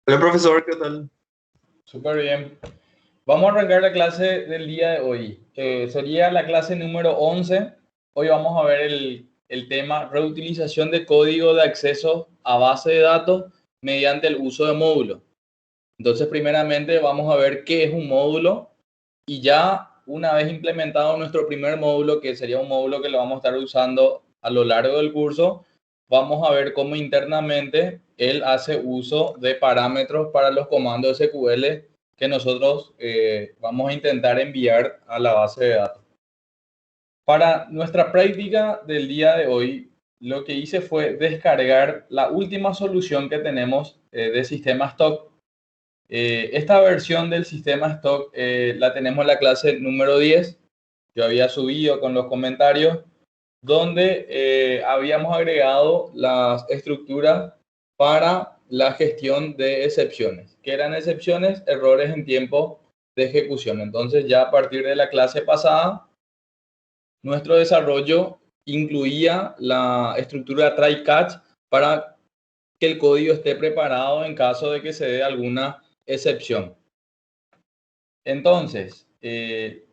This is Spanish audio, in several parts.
Hola profesor, ¿qué tal? Súper bien. Vamos a arrancar la clase del día de hoy. Sería la clase número 11. Hoy vamos a ver el tema reutilización de código de acceso a base de datos mediante el uso de módulos. Entonces, primeramente vamos a ver qué es un módulo y ya una vez implementado nuestro primer módulo, que sería un módulo que lo vamos a estar usando a lo largo del curso, vamos a ver cómo internamente él hace uso de parámetros para los comandos SQL que nosotros vamos a intentar enviar a la base de datos. Para nuestra práctica del día de hoy, lo que hice fue descargar la última solución que tenemos de sistema stock. Esta versión del sistema stock la tenemos en la clase número 10. Yo había subido con los comentarios donde habíamos agregado las estructuras para la gestión de excepciones, que eran excepciones, errores en tiempo de ejecución. Entonces ya a partir de la clase pasada, nuestro desarrollo incluía la estructura try catch para que el código esté preparado en caso de que se dé alguna excepción. Entonces,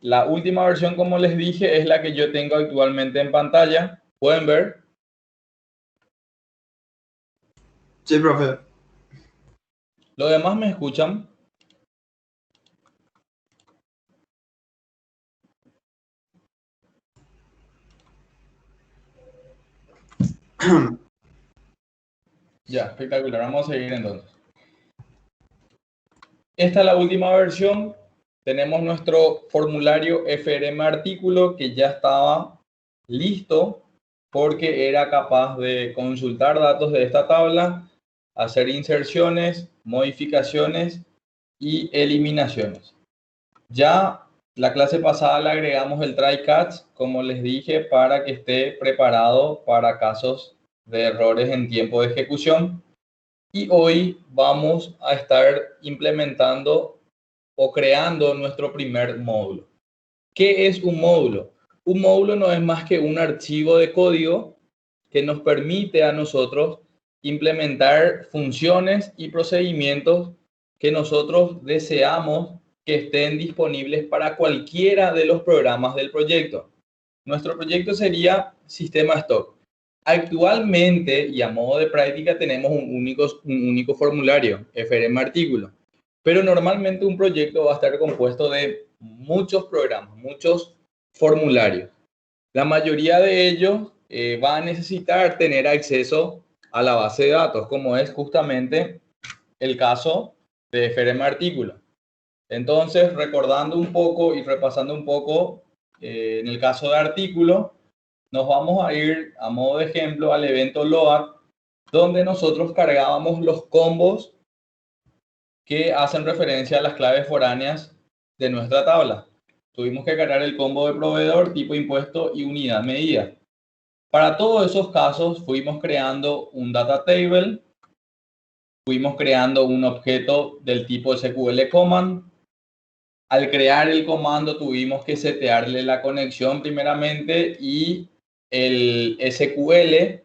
la última versión, como les dije, es la que yo tengo actualmente en pantalla. Pueden ver. Sí, profe. ¿Los demás me escuchan? Ya, espectacular. Vamos a seguir entonces. Esta es la última versión. Tenemos nuestro formulario FRM artículo que ya estaba listo porque era capaz de consultar datos de esta tabla, hacer inserciones, modificaciones y eliminaciones. Ya la clase pasada le agregamos el try catch, como les dije, para que esté preparado para casos de errores en tiempo de ejecución. Y hoy vamos a estar implementando o creando nuestro primer módulo. ¿Qué es un módulo? Un módulo no es más que un archivo de código que nos permite a nosotros implementar funciones y procedimientos que nosotros deseamos que estén disponibles para cualquiera de los programas del proyecto. Nuestro proyecto sería Sistema Stock. Actualmente, y a modo de práctica, tenemos un único formulario, FRM artículo. Pero normalmente un proyecto va a estar compuesto de muchos programas, muchos formularios. La mayoría de ellos va a necesitar tener acceso a la base de datos, como es justamente el caso de FRM artículo. Entonces, recordando un poco y repasando un poco, en el caso de artículo, nos vamos a ir a modo de ejemplo al evento load, donde nosotros cargábamos los combos que hacen referencia a las claves foráneas de nuestra tabla. Tuvimos que cargar el combo de proveedor, tipo impuesto y unidad medida. Para todos esos casos fuimos creando un data table, fuimos creando un objeto del tipo SQL command. Al crear el comando tuvimos que setearle la conexión primeramente y el SQL,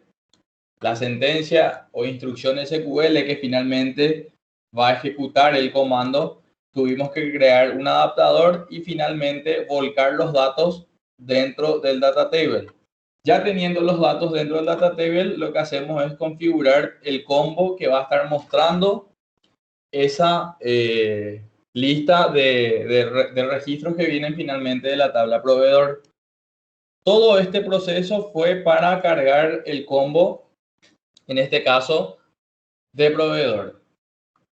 la sentencia o instrucción SQL que finalmente va a ejecutar el comando. Tuvimos que crear un adaptador y finalmente volcar los datos dentro del data table. Ya teniendo los datos dentro del data table, lo que hacemos es configurar el combo que va a estar mostrando esa lista de registros que vienen finalmente de la tabla proveedor. Todo este proceso fue para cargar el combo, en este caso, de proveedor.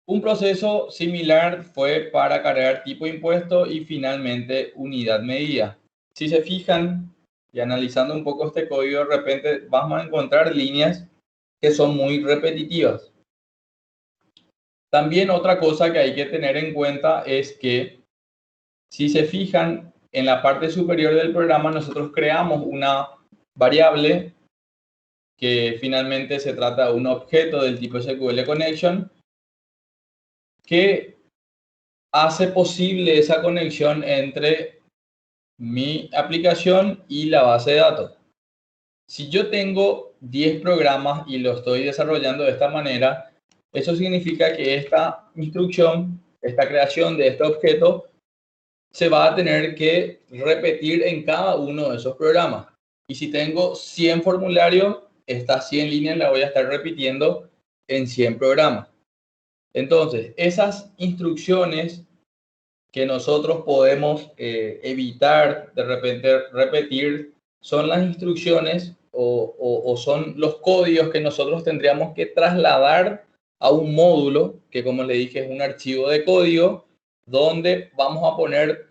Un proceso similar fue para cargar tipo impuesto y finalmente unidad medida. Si se fijan y analizando un poco este código, de repente vamos a encontrar líneas que son muy repetitivas. También otra cosa que hay que tener en cuenta es que si se fijan en la parte superior del programa, nosotros creamos una variable que finalmente se trata de un objeto del tipo SQL Connection que hace posible esa conexión entre mi aplicación y la base de datos. Si yo tengo 10 programas y lo estoy desarrollando de esta manera, Eso significa que esta instrucción, esta creación de este objeto, se va a tener que repetir en cada uno de esos programas. Y si tengo 100 formularios, estas 100 líneas las voy a estar repitiendo en 100 programas. Entonces, esas instrucciones que nosotros podemos evitar de repente repetir son las instrucciones o son los códigos que nosotros tendríamos que trasladar a un módulo, que como le dije es un archivo de código, donde vamos a poner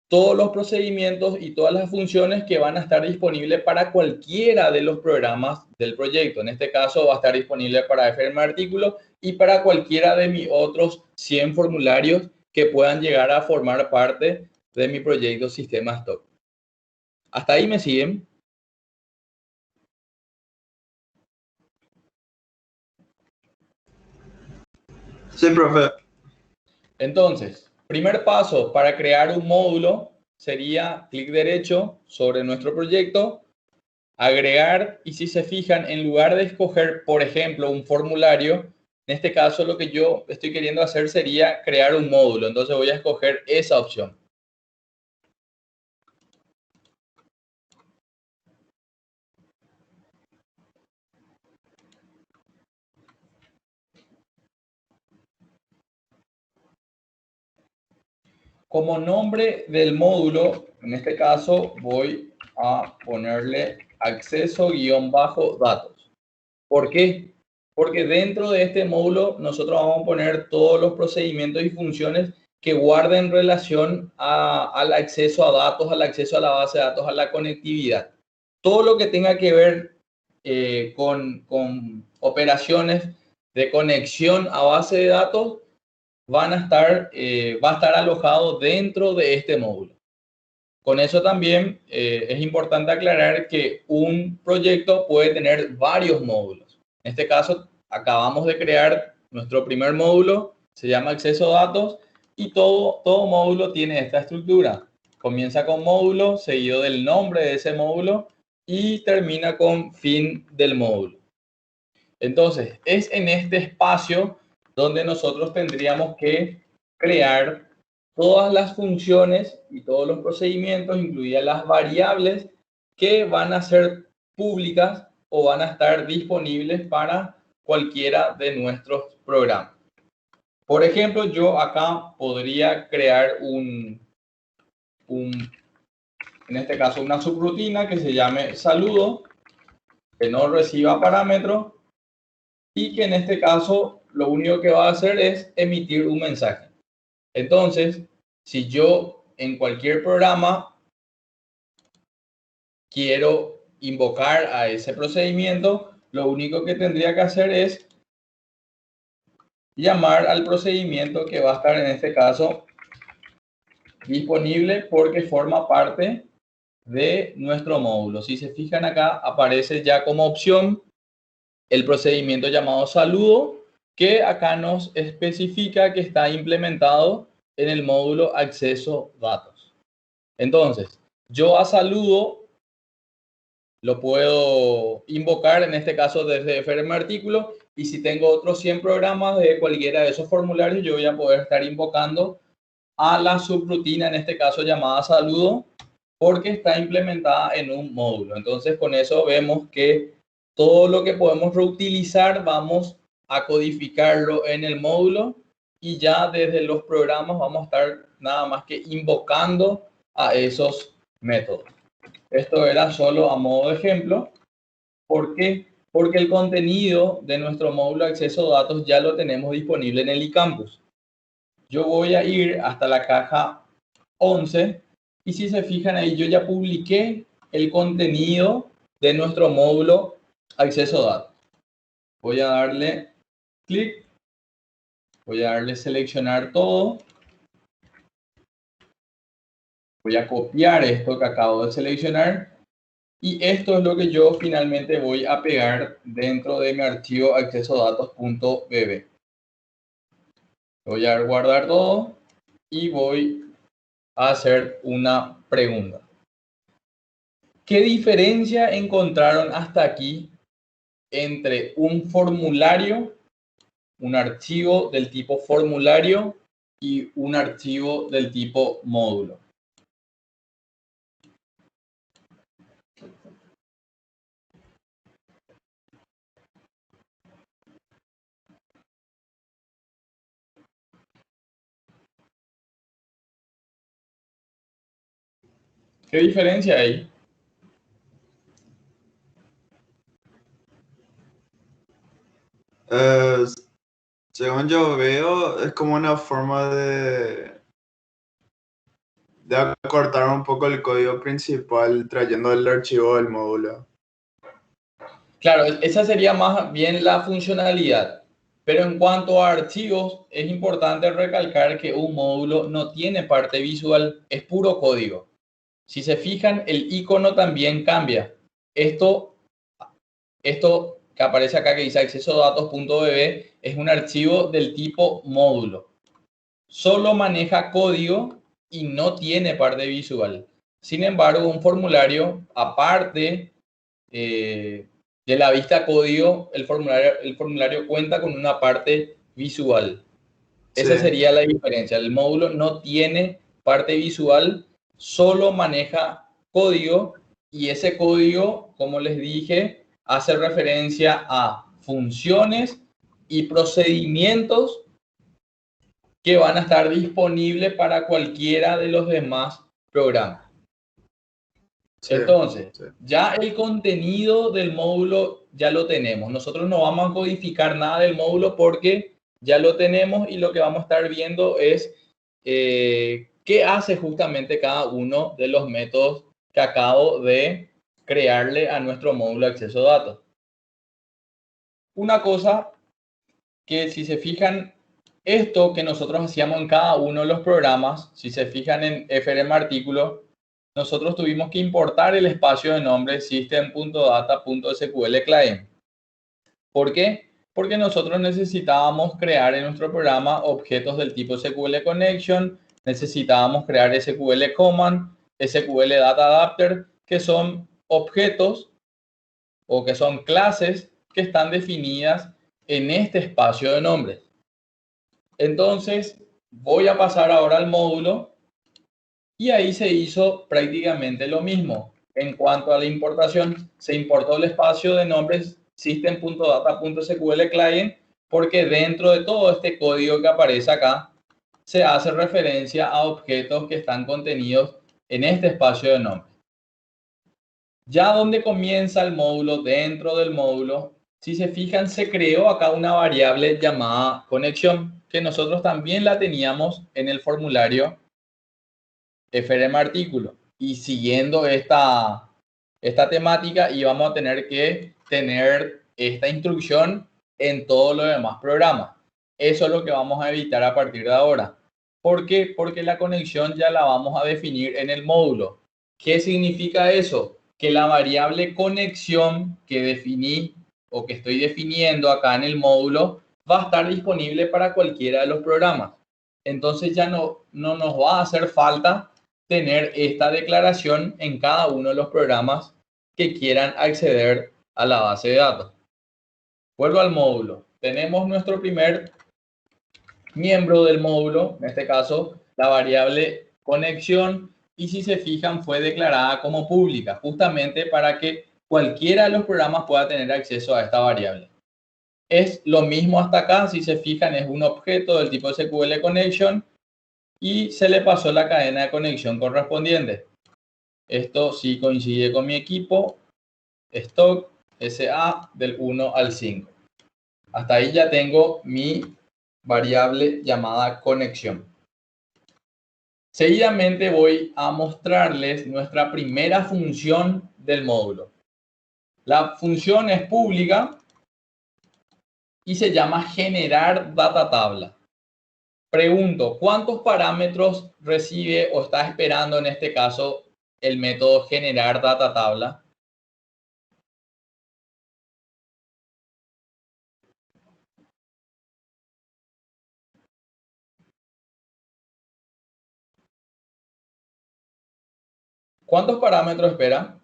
todos los procedimientos y todas las funciones que van a estar disponibles para cualquiera de los programas del proyecto. En este caso va a estar disponible para FRM Artículo y para cualquiera de mis otros 100 formularios que puedan llegar a formar parte de mi proyecto Sistema Stock. ¿Hasta ahí me siguen? Sí, profe. Entonces, primer paso para crear un módulo sería clic derecho sobre nuestro proyecto, agregar, y si se fijan, en lugar de escoger, por ejemplo, un formulario, en este caso lo que yo estoy queriendo hacer sería crear un módulo. Entonces voy a escoger esa opción. Como nombre del módulo, en este caso voy a ponerle acceso-datos. ¿Por qué? Porque dentro de este módulo nosotros vamos a poner todos los procedimientos y funciones que guarden relación al acceso a datos, al acceso a la base de datos, a la conectividad. Todo lo que tenga que ver con operaciones de conexión a base de datos va a estar alojado dentro de este módulo. Con eso también es importante aclarar que un proyecto puede tener varios módulos. En este caso, acabamos de crear nuestro primer módulo, se llama acceso a datos, y todo módulo tiene esta estructura. Comienza con módulo, seguido del nombre de ese módulo, y termina con fin del módulo. Entonces, es en este espacio donde nosotros tendríamos que crear todas las funciones y todos los procedimientos, incluidas las variables que van a ser públicas o van a estar disponibles para cualquiera de nuestros programas. Por ejemplo, yo acá podría crear en este caso, una subrutina que se llame saludo, que no reciba parámetros y que en este caso lo único que va a hacer es emitir un mensaje. Entonces, si yo en cualquier programa quiero invocar a ese procedimiento, lo único que tendría que hacer es llamar al procedimiento que va a estar en este caso disponible porque forma parte de nuestro módulo. Si se fijan acá, aparece ya como opción el procedimiento llamado saludo, que acá nos especifica que está implementado en el módulo acceso datos. Entonces, yo a saludo lo puedo invocar, en este caso desde FRM Artículo, y si tengo otros 100 programas de cualquiera de esos formularios, yo voy a poder estar invocando a la subrutina, en este caso llamada saludo, porque está implementada en un módulo. Entonces, con eso vemos que todo lo que podemos reutilizar vamos a codificarlo en el módulo y ya desde los programas vamos a estar nada más que invocando a esos métodos. Esto era solo a modo de ejemplo. ¿Por qué? Porque el contenido de nuestro módulo de acceso a datos ya lo tenemos disponible en el eCampus. Yo voy a ir hasta la caja 11 y si se fijan ahí yo ya publiqué el contenido de nuestro módulo acceso a datos. Voy a darle clic, voy a darle seleccionar todo, voy a copiar esto que acabo de seleccionar y esto es lo que yo finalmente voy a pegar dentro de mi archivo accesodatos.bb. Voy a guardar todo y voy a hacer una pregunta. ¿Qué diferencia encontraron hasta aquí entre un formulario un archivo del tipo formulario y un archivo del tipo módulo. ¿Qué diferencia hay? Eh, Según yo veo, es como una forma de acortar un poco el código principal trayendo el archivo del módulo. Claro, esa sería más bien la funcionalidad. Pero en cuanto a archivos, es importante recalcar que un módulo no tiene parte visual, es puro código. Si se fijan, el icono también cambia. Esto que aparece acá que dice accesodatos.bb es un archivo del tipo módulo. Solo maneja código y no tiene parte visual. Sin embargo, un formulario, aparte de la vista código, el formulario cuenta con una parte visual. Sí, Esa sería la diferencia. El módulo no tiene parte visual, solo maneja código y ese código, como les dije, hace referencia a funciones y procedimientos que van a estar disponibles para cualquiera de los demás programas. sí, Entonces, sí. ya el contenido del módulo ya lo tenemos. Nosotros no vamos a codificar nada del módulo porque ya lo tenemos y lo que vamos a estar viendo es qué hace justamente cada uno de los métodos que acabo de crearle a nuestro módulo de acceso a datos. Una cosa que si se fijan, esto que nosotros hacíamos en cada uno de los programas, si se fijan en FRM artículo, nosotros tuvimos que importar el espacio de nombre system.data.sql client. ¿Por qué? Porque nosotros necesitábamos crear en nuestro programa objetos del tipo SQL Connection, necesitábamos crear SQL Command, SQL Data Adapter, que son objetos o que son clases que están definidas en este espacio de nombres. Entonces, voy a pasar ahora al módulo y ahí se hizo prácticamente lo mismo. En cuanto a la importación, se importó el espacio de nombres system.data.sql client porque dentro de todo este código que aparece acá, se hace referencia a objetos que están contenidos en este espacio de nombres. Ya donde comienza el módulo, dentro del módulo, si se fijan, se creó acá una variable llamada conexión, que nosotros también la teníamos en el formulario FRM artículo. Y siguiendo esta temática, íbamos a tener que tener esta instrucción en todos los demás programas. Eso es lo que vamos a evitar a partir de ahora. ¿Por qué? Porque la conexión ya la vamos a definir en el módulo. ¿Qué significa eso? Que la variable conexión que definí o que estoy definiendo acá en el módulo va a estar disponible para cualquiera de los programas. Entonces ya no nos va a hacer falta tener esta declaración en cada uno de los programas que quieran acceder a la base de datos. Vuelvo al módulo. Tenemos nuestro primer miembro del módulo, en este caso la variable conexión, y si se fijan fue declarada como pública, justamente para que cualquiera de los programas pueda tener acceso a esta variable. Es lo mismo hasta acá, si se fijan es un objeto del tipo SQL Connection y se le pasó la cadena de conexión correspondiente. Esto sí coincide con mi equipo, stock SA del 1 al 5. Hasta ahí ya tengo mi variable llamada conexión. Seguidamente voy a mostrarles nuestra primera función del módulo. La función es pública y se llama generar data tabla. Pregunto, ¿cuántos parámetros recibe o está esperando en este caso el método generar data tabla? ¿Cuántos parámetros espera?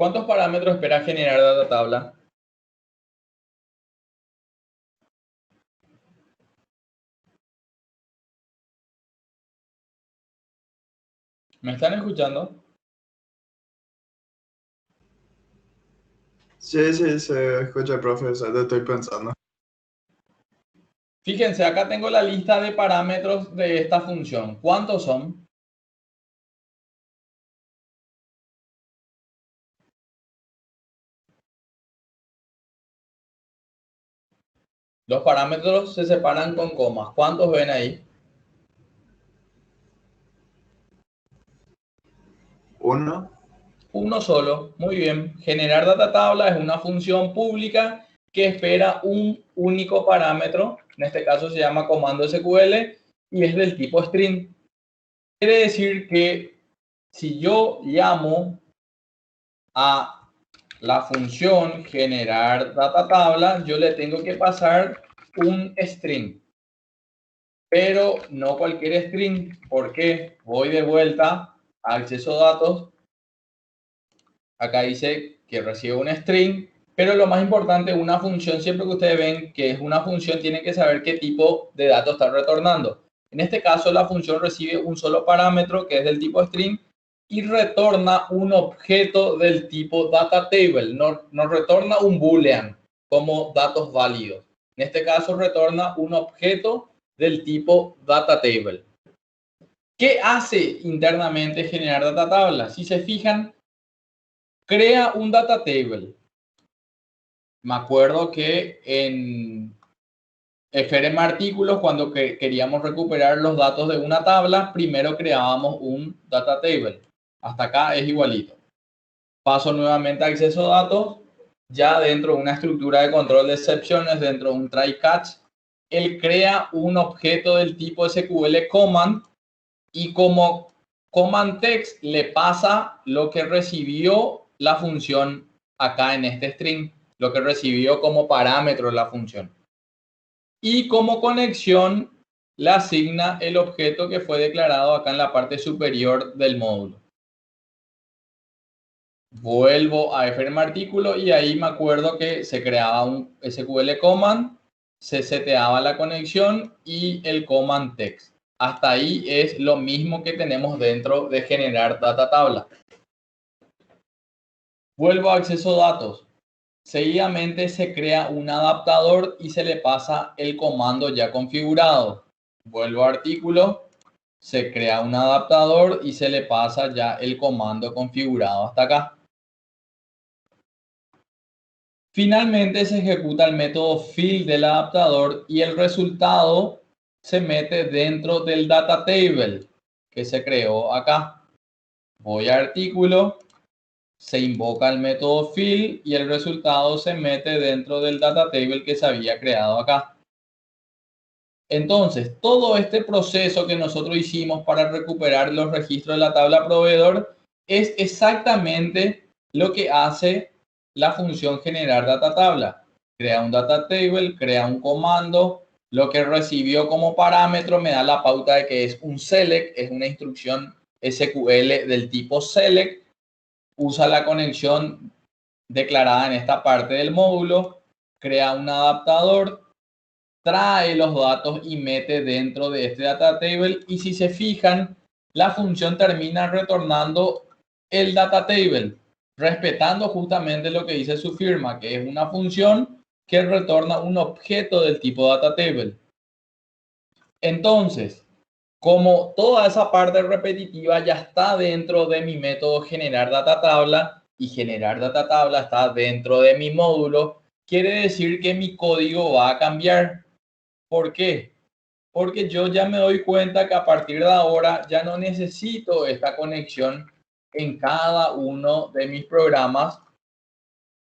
¿Cuántos parámetros espera generar data tabla? ¿Me están escuchando? Sí, sí, se escucha, profesor, te estoy pensando. Fíjense, acá tengo la lista de parámetros de esta función. ¿Cuántos son? Los parámetros se separan con comas. ¿Cuántos ven ahí? Uno. Uno solo. Muy bien. Generar data tabla es una función pública que espera un único parámetro. En este caso se llama comando SQL y es del tipo string. Quiere decir que si yo llamo a la función generar data tabla, yo le tengo que pasar un string. Pero no cualquier string. ¿Por qué? Voy de vuelta a acceso a datos. Acá dice que recibe un string, pero lo más importante, una función, siempre que ustedes ven que es una función, tiene que saber qué tipo de datos está retornando. En este caso, la función recibe un solo parámetro que es del tipo string y retorna un objeto del tipo data table. No retorna un boolean como datos válidos. En este caso, retorna un objeto del tipo data table. ¿Qué hace internamente generar data tabla? Si se fijan, crea un data table. Me acuerdo que en FRM Artículos, cuando queríamos recuperar los datos de una tabla, primero creábamos un data table. Hasta acá es igualito. Paso nuevamente a acceso a datos. Ya dentro de una estructura de control de excepciones, dentro de un try catch, él crea un objeto del tipo SQL command y como command text le pasa lo que recibió la función acá en este string, lo que recibió como parámetro la función. Y como conexión le asigna el objeto que fue declarado acá en la parte superior del módulo. Vuelvo a FRM artículo y ahí me acuerdo que se creaba un SQL command, se seteaba la conexión y el command text. Hasta ahí es lo mismo que tenemos dentro de generar data tabla. Vuelvo a acceso a datos. Seguidamente se crea un adaptador y se le pasa el comando ya configurado. Vuelvo a artículo, se crea un adaptador y se le pasa ya el comando configurado hasta acá. Finalmente se ejecuta el método fill del adaptador y el resultado se mete dentro del data table que se creó acá. Voy a artículo, se invoca el método fill y el resultado se mete dentro del data table que se había creado acá. Entonces, todo este proceso que nosotros hicimos para recuperar los registros de la tabla proveedor es exactamente lo que hace la función generar data tabla. Crea un data table, crea un comando, lo que recibió como parámetro me da la pauta de que es un select, es una instrucción SQL del tipo select, usa la conexión declarada en esta parte del módulo, crea un adaptador, trae los datos y mete dentro de este data table y si se fijan, la función termina retornando el data table, respetando justamente lo que dice su firma, que es una función que retorna un objeto del tipo data table. Entonces, como toda esa parte repetitiva ya está dentro de mi método generar data tabla y generar data tabla está dentro de mi módulo, quiere decir que mi código va a cambiar. ¿Por qué? Porque yo ya me doy cuenta que a partir de ahora ya no necesito esta conexión en cada uno de mis programas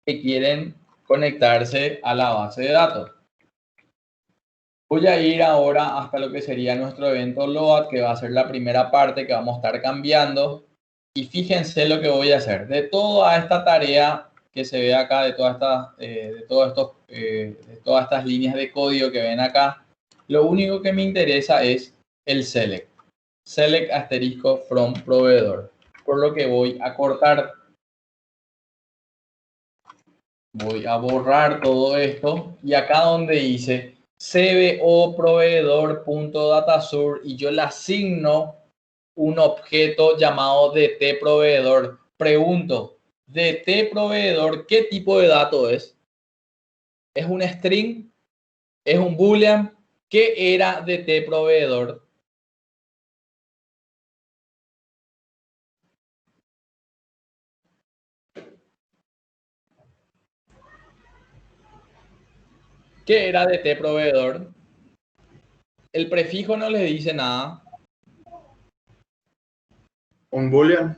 que quieren conectarse a la base de datos. Voy a ir ahora hasta lo que sería nuestro evento load, que va a ser la primera parte que vamos a estar cambiando. Y fíjense lo que voy a hacer. De toda esta tarea que se ve acá, de todas estas líneas de código que ven acá, lo único que me interesa es el select. Select asterisco from proveedor. Por lo que voy a cortar Voy a borrar todo esto y acá donde dice cbo proveedor.datasur y yo le asigno un objeto llamado DT proveedor. Pregunto, DT proveedor, ¿qué tipo de dato es? ¿Es un string? ¿Es un boolean? ¿Qué era DT proveedor? ¿Qué era DT proveedor? El prefijo no le dice nada. ¿Un boolean?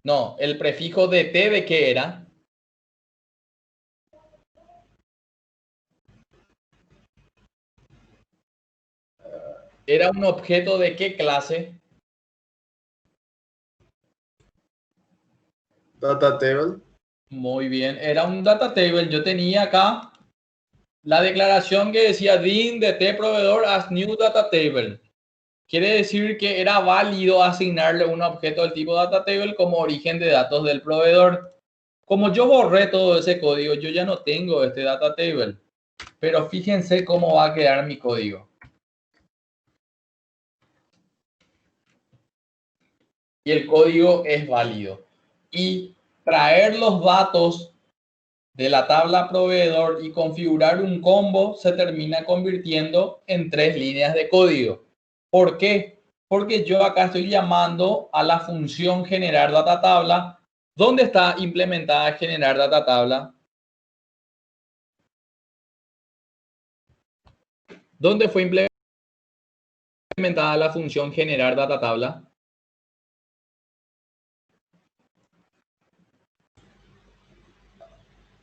No, el prefijo DT de qué era. ¿Era un objeto de qué clase? Data table. Muy bien, era un data table. Yo tenía acá la declaración que decía din DT proveedor as new data table. Quiere decir que era válido asignarle un objeto del tipo data table como origen de datos del proveedor. Como yo borré todo ese código, yo ya no tengo este data table. Pero fíjense cómo va a quedar mi código. Y el código es válido. Y traer los datos de la tabla proveedor y configurar un combo se termina convirtiendo en 3 líneas de código. ¿Por qué? Porque yo acá estoy llamando a la función generar data tabla. ¿Dónde está implementada generar data tabla? ¿Dónde fue implementada la función generar data tabla?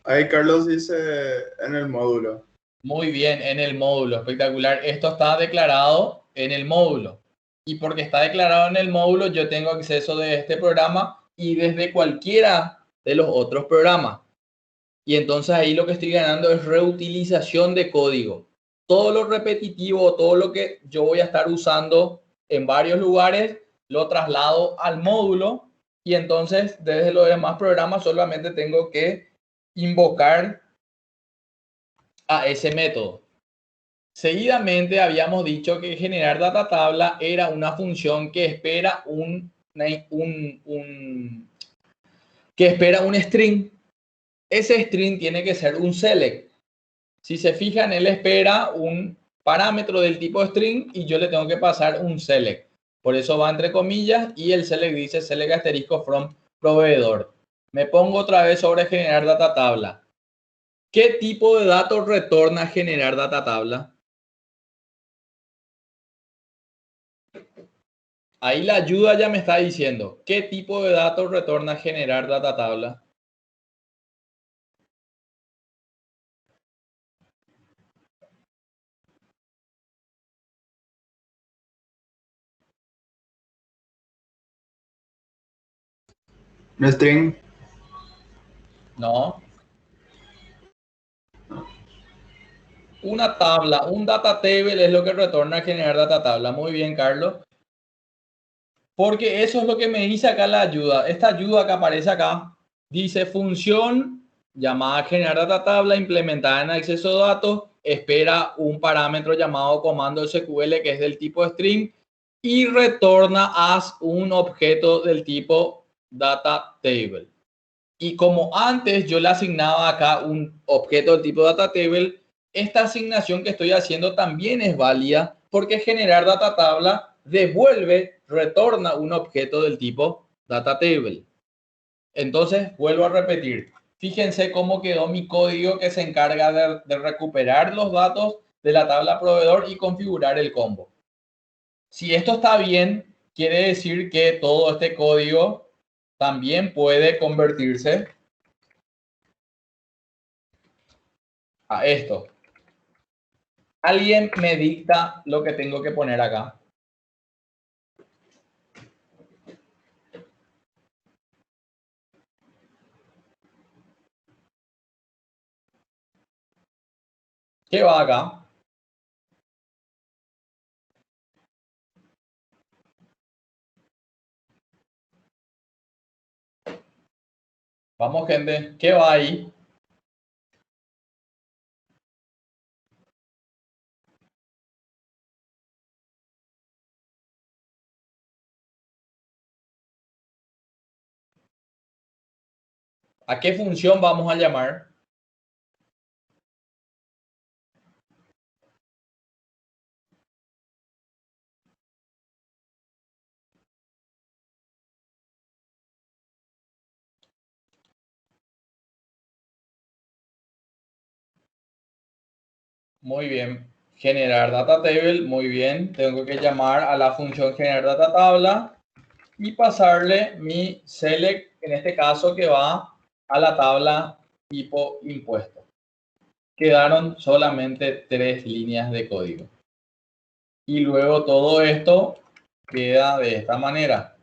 Ahí Carlos dice en el módulo. Muy bien, en el módulo, espectacular. Esto está declarado en el módulo. Y porque está declarado en el módulo, yo tengo acceso de este programa y desde cualquiera de los otros programas. Y entonces ahí lo que estoy ganando es reutilización de código. Todo lo repetitivo, todo lo que yo voy a estar usando en varios lugares, lo traslado al módulo y entonces desde los demás programas solamente tengo que invocar a ese método. Seguidamente habíamos dicho que generar data tabla era una función que espera que espera un string. Ese string tiene que ser un select. Si se fijan, él espera un parámetro del tipo string y yo le tengo que pasar un select. Por eso va entre comillas y el select dice select asterisco from proveedor. Me pongo otra vez sobre generar data tabla. ¿Qué tipo de datos retorna generar data tabla? Ahí la ayuda ya me está diciendo qué tipo de datos retorna generar data tabla. Un string. No. Una tabla, un data table es lo que retorna generar data tabla. Muy bien, Carlos. Porque eso es lo que me dice acá la ayuda. Esta ayuda que aparece acá dice función llamada generar data tabla implementada en acceso de datos. Espera un parámetro llamado comando SQL que es del tipo string y retorna as un objeto del tipo data table. Y como antes yo le asignaba acá un objeto del tipo data table, esta asignación que estoy haciendo también es válida porque generar data tabla devuelve, retorna un objeto del tipo data table. Entonces, vuelvo a repetir. Fíjense cómo quedó mi código que se encarga de recuperar los datos de la tabla proveedor y configurar el combo. Si esto está bien, quiere decir que todo este código también puede convertirse a esto. Alguien me dicta lo que tengo que poner acá. ¿Qué va acá? Vamos, gente. ¿Qué va ahí? ¿A qué función vamos a llamar? Muy bien. Generar data table, muy bien. Tengo que llamar a la función generar data tabla y pasarle mi select, en este caso que va a la tabla tipo impuesto. Quedaron solamente 3 líneas de código. Y luego todo esto queda de esta manera.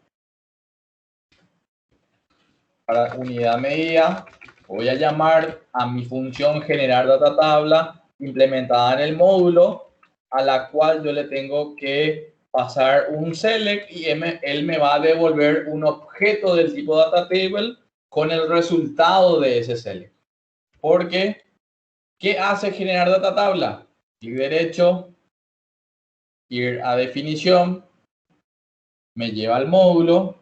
Para unidad medida voy a llamar a mi función generar data tabla implementada en el módulo, a la cual yo le tengo que pasar un select y él me va a devolver un objeto del tipo data table con el resultado de ese select. Porque, ¿qué hace generar data tabla? Clic derecho, ir a definición, me lleva al módulo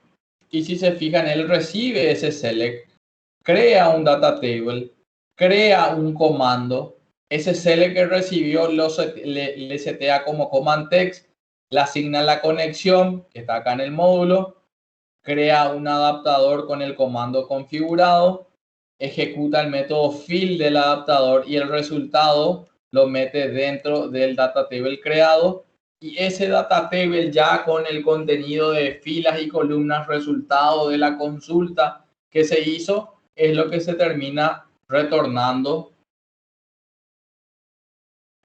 y si se fijan, él recibe ese select, crea un data table, crea un comando, ese select que recibió le setea como command text, le asigna la conexión que está acá en el módulo, crea un adaptador con el comando configurado, ejecuta el método fill del adaptador y el resultado lo mete dentro del data table creado. Y ese data table ya con el contenido de filas y columnas resultado de la consulta que se hizo es lo que se termina retornando.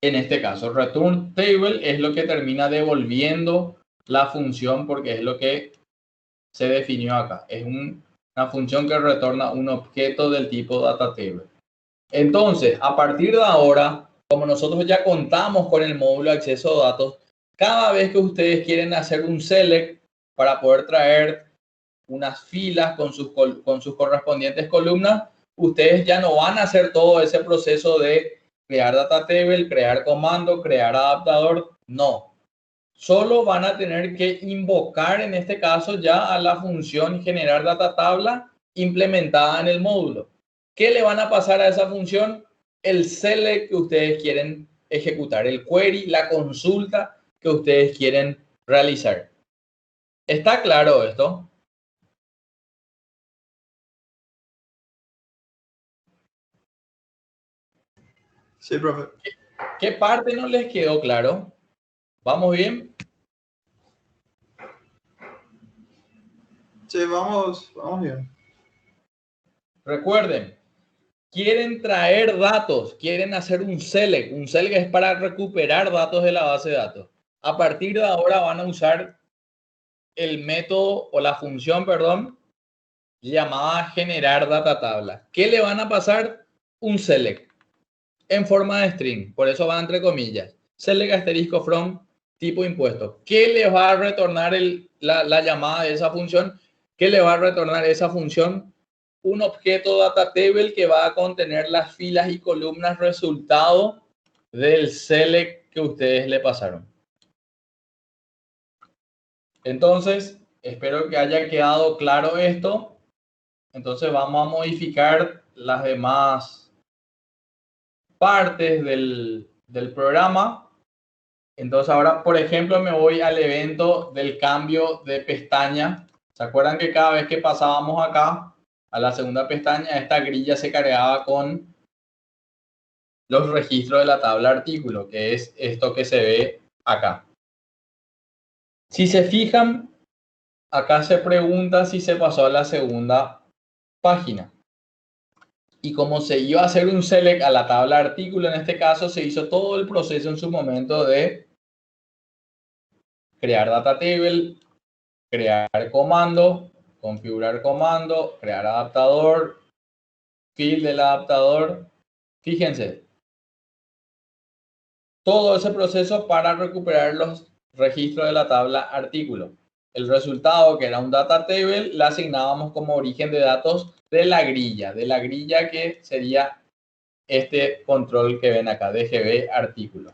En este caso, return table es lo que termina devolviendo la función porque es lo que se definió acá. Es una función que retorna un objeto del tipo data table. Entonces, a partir de ahora, como nosotros ya contamos con el módulo de acceso a datos, cada vez que ustedes quieren hacer un select para poder traer unas filas con sus correspondientes columnas, ustedes ya no van a hacer todo ese proceso de crear data table, crear comando, crear adaptador. No. Solo van a tener que invocar en este caso ya a la función generar data tabla implementada en el módulo. ¿Qué le van a pasar a esa función? El select que ustedes quieren ejecutar, el query, la consulta que ustedes quieren realizar. ¿Está claro esto? Sí, profe. ¿Qué parte no les quedó claro? ¿Vamos bien? Sí, vamos bien. Recuerden, quieren traer datos, quieren hacer un select. Un select es para recuperar datos de la base de datos. A partir de ahora van a usar el método o la función, perdón, llamada generar data tabla. ¿Qué le van a pasar? Un select en forma de string. Por eso va entre comillas. Select asterisco from tipo impuesto. ¿Qué le va a retornar la llamada de esa función? ¿Qué le va a retornar esa función? Un objeto data table que va a contener las filas y columnas resultado del select que ustedes le pasaron. Entonces, espero que haya quedado claro esto. Entonces vamos a modificar las demás partes del programa. Entonces ahora, por ejemplo, me voy al evento del cambio de pestaña. ¿Se acuerdan que cada vez que pasábamos acá a la segunda pestaña, esta grilla se cargaba con los registros de la tabla artículo, que es esto que se ve acá? Si se fijan, acá se pregunta si se pasó a la segunda página. Y como se iba a hacer un select a la tabla artículo, en este caso se hizo todo el proceso en su momento de crear data table, crear comando, configurar comando, crear adaptador, fill del adaptador. Fíjense, todo ese proceso para recuperar los registros de la tabla artículo. El resultado, que era un data table, le asignábamos como origen de datos de la grilla que sería este control que ven acá, DGB artículo.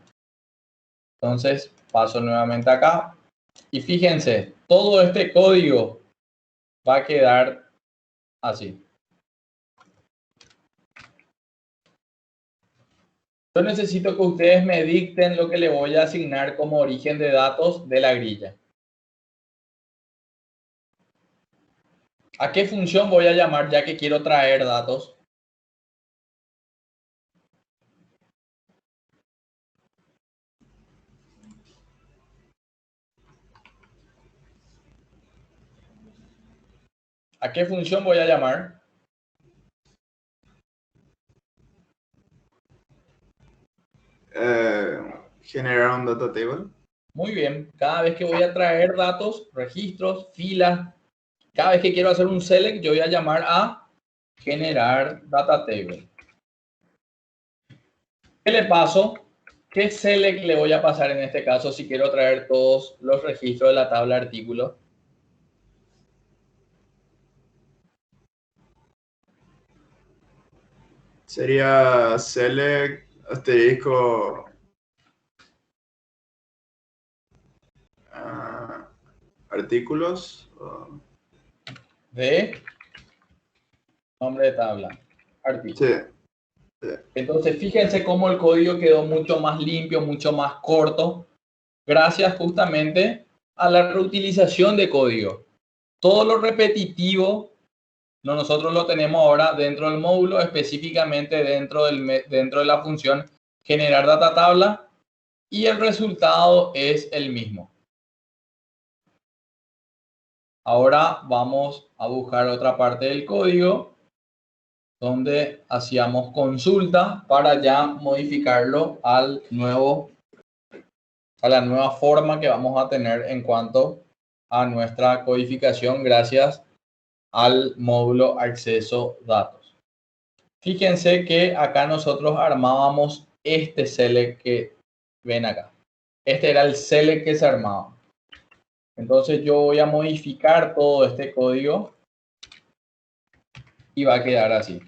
Entonces, paso nuevamente acá y fíjense, todo este código va a quedar así. Yo necesito que ustedes me dicten lo que le voy a asignar como origen de datos de la grilla. ¿A qué función voy a llamar ya que quiero traer datos? ¿A qué función voy a llamar? Generar un data table. Muy bien. Cada vez que voy a traer datos, registros, filas, cada vez que quiero hacer un select, yo voy a llamar a generar data table. ¿Qué le paso? ¿Qué select le voy a pasar en este caso si quiero traer todos los registros de la tabla artículo? Sería select asterisco artículos. De nombre de tabla, artículo. Sí. Entonces, fíjense cómo el código quedó mucho más limpio, mucho más corto, gracias justamente a la reutilización de código. Todo lo repetitivo, nosotros lo tenemos ahora dentro del módulo, específicamente dentro de la función generar data tabla, y el resultado es el mismo. Ahora vamos a buscar otra parte del código donde hacíamos consulta para ya modificarlo a la nueva forma que vamos a tener en cuanto a nuestra codificación gracias al módulo acceso datos. Fíjense que acá nosotros armábamos este select que ven acá. Este era el select que se armaba. Entonces yo voy a modificar todo este código y va a quedar así.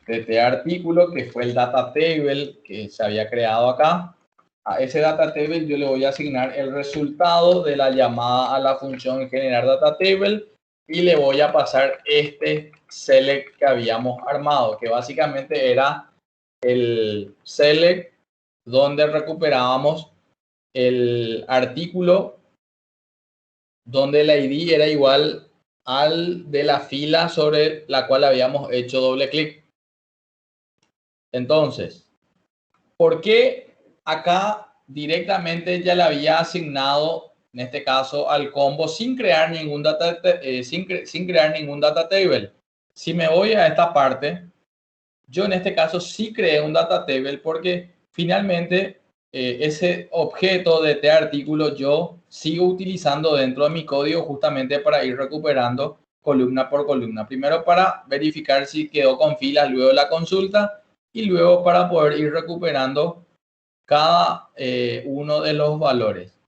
De este artículo que fue el data table que se había creado acá. A ese data table yo le voy a asignar el resultado de la llamada a la función generar data table y le voy a pasar este select que habíamos armado, que básicamente era el select donde recuperábamos el artículo donde el ID era igual al de la fila sobre la cual habíamos hecho doble clic. Entonces, ¿por qué acá directamente ya le había asignado, en este caso, al combo sin crear ningún data table? Si me voy a esta parte, yo en este caso sí creé un data table porque finalmente ese objeto de este artículo yo sigo utilizando dentro de mi código justamente para ir recuperando columna por columna. Primero para verificar si quedó con filas luego la consulta y luego para poder ir recuperando cada uno de los valores.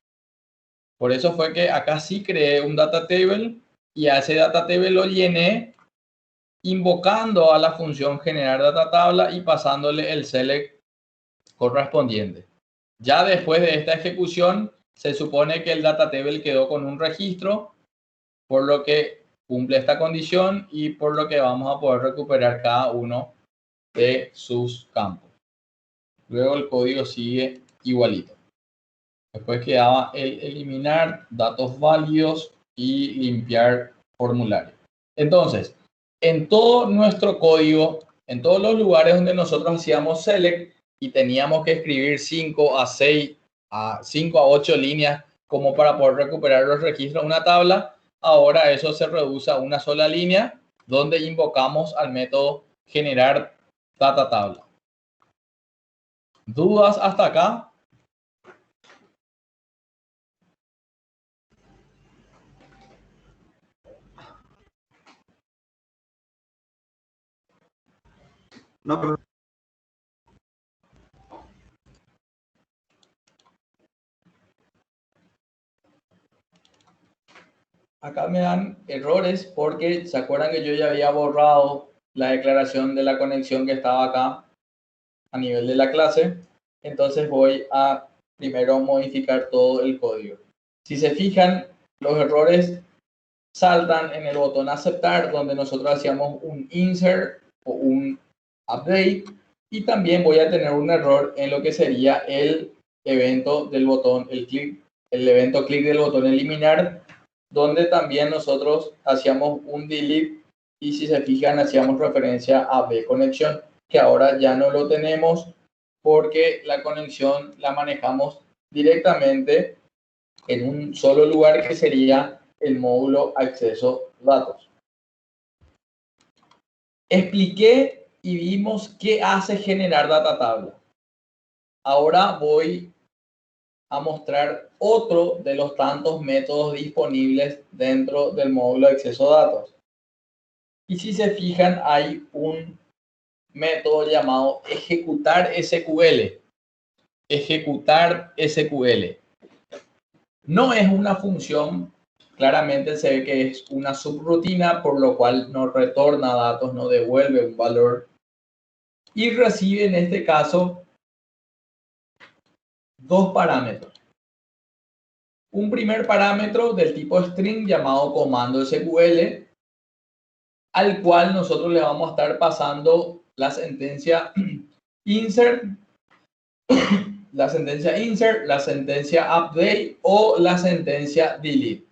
Por eso fue que acá sí creé un data table y a ese data table lo llené invocando a la función generar data tabla y pasándole el select correspondiente. Ya después de esta ejecución, se supone que el data table quedó con un registro, por lo que cumple esta condición y por lo que vamos a poder recuperar cada uno de sus campos. Luego el código sigue igualito. Después quedaba el eliminar datos válidos y limpiar formulario. Entonces, en todo nuestro código, en todos los lugares donde nosotros hacíamos select y teníamos que escribir 5 a 6, a 5 a 8 líneas como para poder recuperar los registros de una tabla, ahora eso se reduce a una sola línea donde invocamos al método generar data tabla. ¿Dudas hasta acá? No, pero acá me dan errores porque se acuerdan que yo ya había borrado la declaración de la conexión que estaba acá a nivel de la clase. Entonces voy a primero modificar todo el código. Si se fijan, los errores saltan en el botón aceptar donde nosotros hacíamos un insert o un update Y también voy a tener un error en lo que sería el evento del botón, el evento clic del botón eliminar, donde también nosotros hacíamos un delete y si se fijan hacíamos referencia a bconexión, que ahora ya no lo tenemos porque la conexión la manejamos directamente en un solo lugar que sería el módulo acceso datos. Expliqué y vimos qué hace generar data tabla. Ahora voy a mostrar otro de los tantos métodos disponibles dentro del módulo de acceso a datos. Y si se fijan, hay un método llamado ejecutar SQL. Ejecutar SQL. No es una función, claramente se ve que es una subrutina, por lo cual no retorna datos, no devuelve un valor. Y recibe en este caso dos parámetros. Un primer parámetro del tipo string llamado comando SQL, al cual nosotros le vamos a estar pasando la sentencia insert, la sentencia update o la sentencia delete.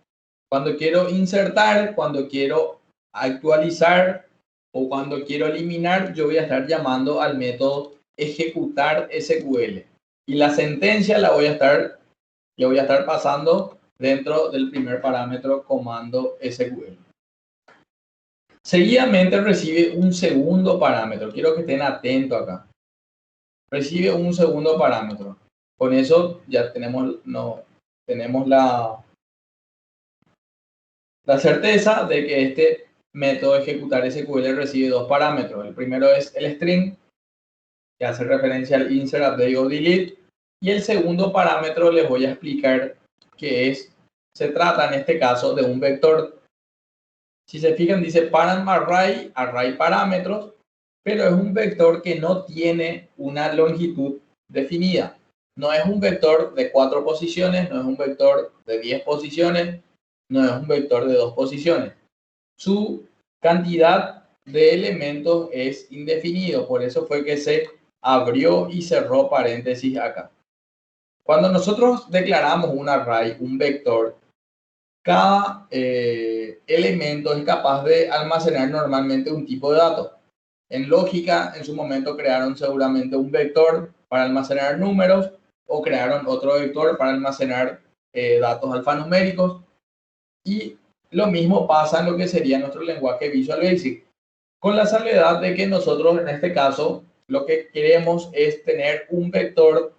Cuando quiero insertar, cuando quiero actualizar o cuando quiero eliminar, yo voy a estar llamando al método ejecutar SQL. Y la sentencia le voy a estar pasando dentro del primer parámetro comando SQL. Seguidamente recibe un segundo parámetro. Quiero que estén atentos acá. Recibe un segundo parámetro. Con eso ya tenemos la certeza de que este método ejecutar SQL recibe dos parámetros. El primero es el string, que hace referencia al insert, update o delete. Y el segundo parámetro les voy a explicar qué es. Se trata en este caso de un vector. Si se fijan, dice param array, array parámetros, pero es un vector que no tiene una longitud definida. No es un vector de 4 posiciones, no es un vector de 10 posiciones, no es un vector de 2 posiciones. Su cantidad de elementos es indefinido, por eso fue que se abrió y cerró paréntesis acá. Cuando nosotros declaramos un array, un vector, cada elemento es capaz de almacenar normalmente un tipo de dato. En lógica, en su momento crearon seguramente un vector para almacenar números o crearon otro vector para almacenar datos alfanuméricos. Y lo mismo pasa en lo que sería nuestro lenguaje Visual Basic, con la salvedad de que nosotros en este caso lo que queremos es tener un vector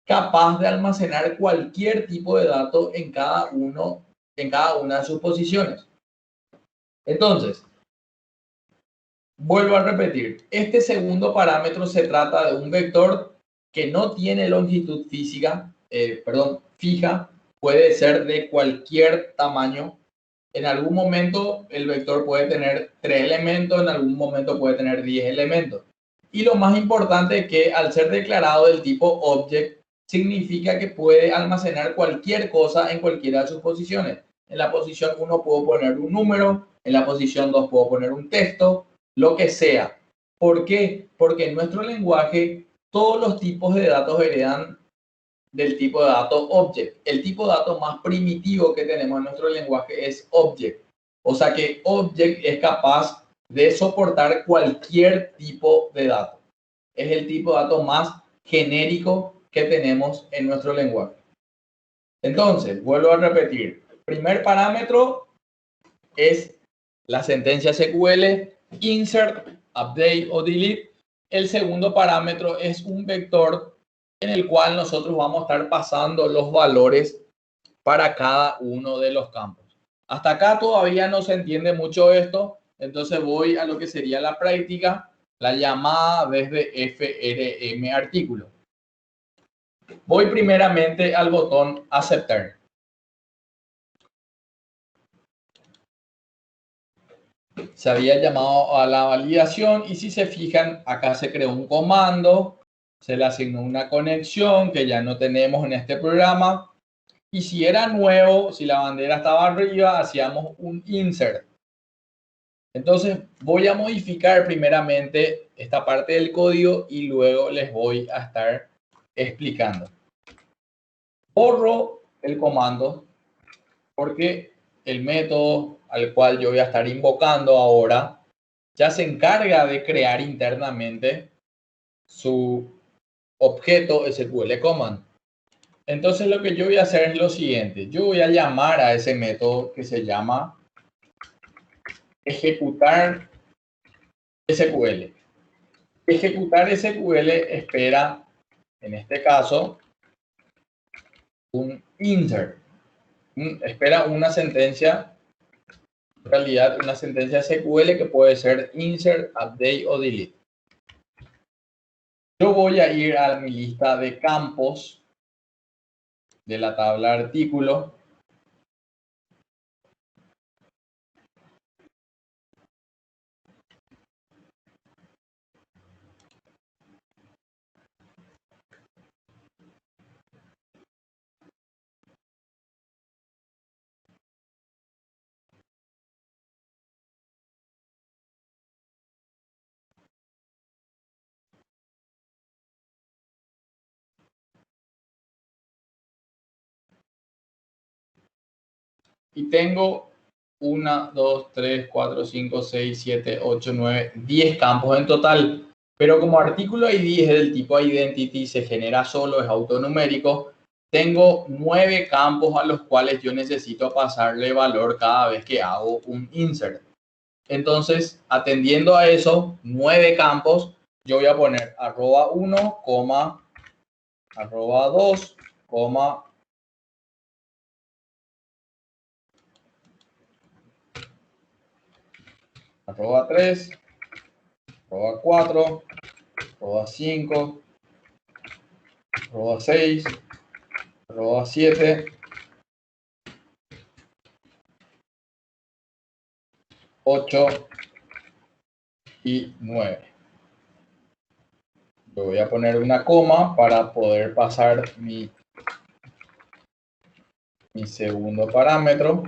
capaz de almacenar cualquier tipo de dato en cada una de sus posiciones. Entonces, vuelvo a repetir, este segundo parámetro se trata de un vector que no tiene longitud fija, puede ser de cualquier tamaño. En algún momento el vector puede tener 3 elementos, en algún momento puede tener 10 elementos. Y lo más importante es que al ser declarado del tipo object, significa que puede almacenar cualquier cosa en cualquiera de sus posiciones. En la posición 1 puedo poner un número, en la posición 2 puedo poner un texto, lo que sea. ¿Por qué? Porque en nuestro lenguaje todos los tipos de datos heredan del tipo de dato object. El tipo de dato más primitivo que tenemos en nuestro lenguaje es object. O sea que object es capaz de soportar cualquier tipo de dato. Es el tipo de dato más genérico que tenemos en nuestro lenguaje. Entonces, vuelvo a repetir. Primer parámetro es la sentencia SQL, insert, update o delete. El segundo parámetro es un vector en el cual nosotros vamos a estar pasando los valores para cada uno de los campos. Hasta acá todavía no se entiende mucho esto, entonces voy a lo que sería la práctica, la llamada desde FRM artículo. Voy primeramente al botón aceptar. Se había llamado a la validación y si se fijan, acá se creó un comando, se le asignó una conexión que ya no tenemos en este programa. Y si era nuevo, si la bandera estaba arriba, hacíamos un insert. Entonces voy a modificar primeramente esta parte del código y luego les voy a estar explicando. Borro el comando porque el método al cual yo voy a estar invocando ahora ya se encarga de crear internamente su objeto SQL command. Entonces lo que yo voy a hacer es lo siguiente. Yo voy a llamar a ese método que se llama ejecutar SQL. Ejecutar SQL espera, en este caso, un insert. Espera una sentencia, en realidad una sentencia SQL que puede ser insert, update o delete. Yo voy a ir a mi lista de campos de la tabla artículo. Y tengo 1, 2, 3, 4, 5, 6, 7, 8, 9, 10 campos en total. Pero como artículo ID es del tipo identity, se genera solo, es autonumérico, tengo 9 campos a los cuales yo necesito pasarle valor cada vez que hago un insert. Entonces, atendiendo a eso, 9 campos, yo voy a poner @1, @2, @3, @4, @5, @6, @7, 8 y 9. Le voy a poner una coma para poder pasar mi segundo parámetro.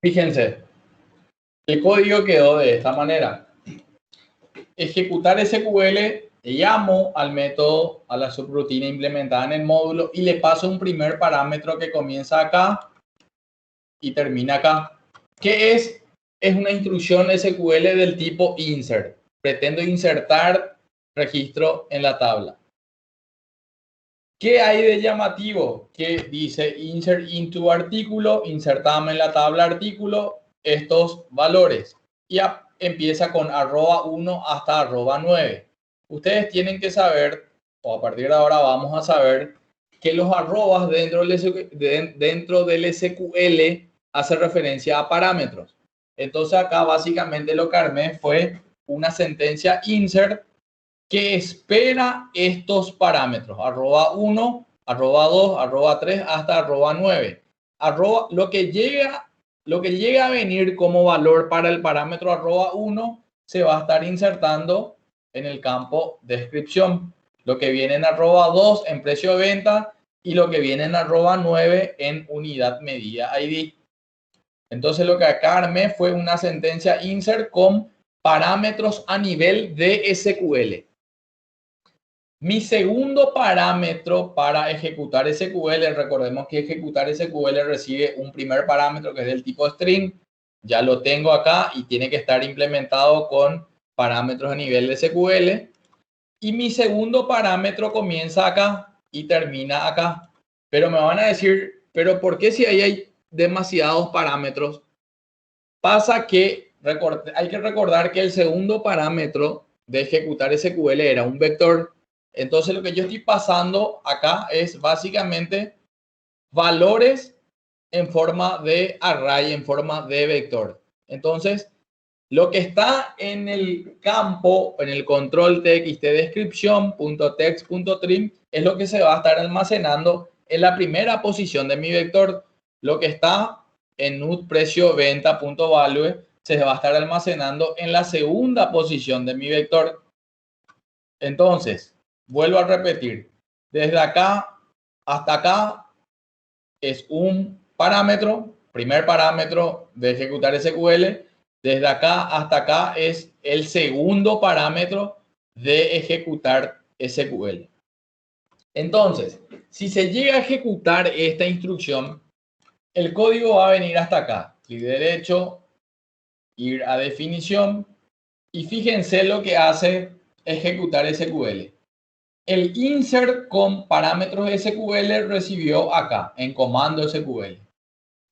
Fíjense, el código quedó de esta manera. Ejecutar SQL, llamo al método, a la subrutina implementada en el módulo y le paso un primer parámetro que comienza acá y termina acá. ¿Qué es? Es una instrucción SQL del tipo insert. Pretendo insertar registro en la tabla. ¿Qué hay de llamativo? Que dice insert into artículo, insertame en la tabla artículo estos valores. Y empieza con @1 hasta @9. Ustedes tienen que saber, o a partir de ahora vamos a saber, que los arrobas dentro del SQL hace referencia a parámetros. Entonces acá básicamente lo que armé fue una sentencia insert que espera estos parámetros, @1, @2, @3 hasta @9. Lo que llega a venir como valor para el parámetro @1 se va a estar insertando en el campo descripción. Lo que viene en @2 en precio de venta y lo que viene en @9 en unidad medida ID. Entonces lo que acá armé fue una sentencia insert con parámetros a nivel de SQL. Mi segundo parámetro para ejecutar SQL, recordemos que ejecutar SQL recibe un primer parámetro que es del tipo string. Ya lo tengo acá y tiene que estar implementado con parámetros a nivel de SQL. Y mi segundo parámetro comienza acá. y termina acá. Pero me van a decir, ¿pero por qué si ahí hay demasiados parámetros? Pasa que hay que recordar que el segundo parámetro de ejecutar SQL era un vector. Entonces lo que yo estoy pasando acá es básicamente valores en forma de array, en forma de vector. Entonces, lo que está en el campo, en el control txt description.text.trim, es lo que se va a estar almacenando en la primera posición de mi vector. Lo que está en nut precio venta.value se va a estar almacenando en la segunda posición de mi vector. Entonces, vuelvo a repetir, desde acá hasta acá es un parámetro, primer parámetro de ejecutar SQL. Desde acá hasta acá es el segundo parámetro de ejecutar SQL. Entonces, si se llega a ejecutar esta instrucción, el código va a venir hasta acá. Clic derecho, ir a definición y fíjense lo que hace ejecutar SQL. El insert con parámetros SQL recibió acá en comando SQL.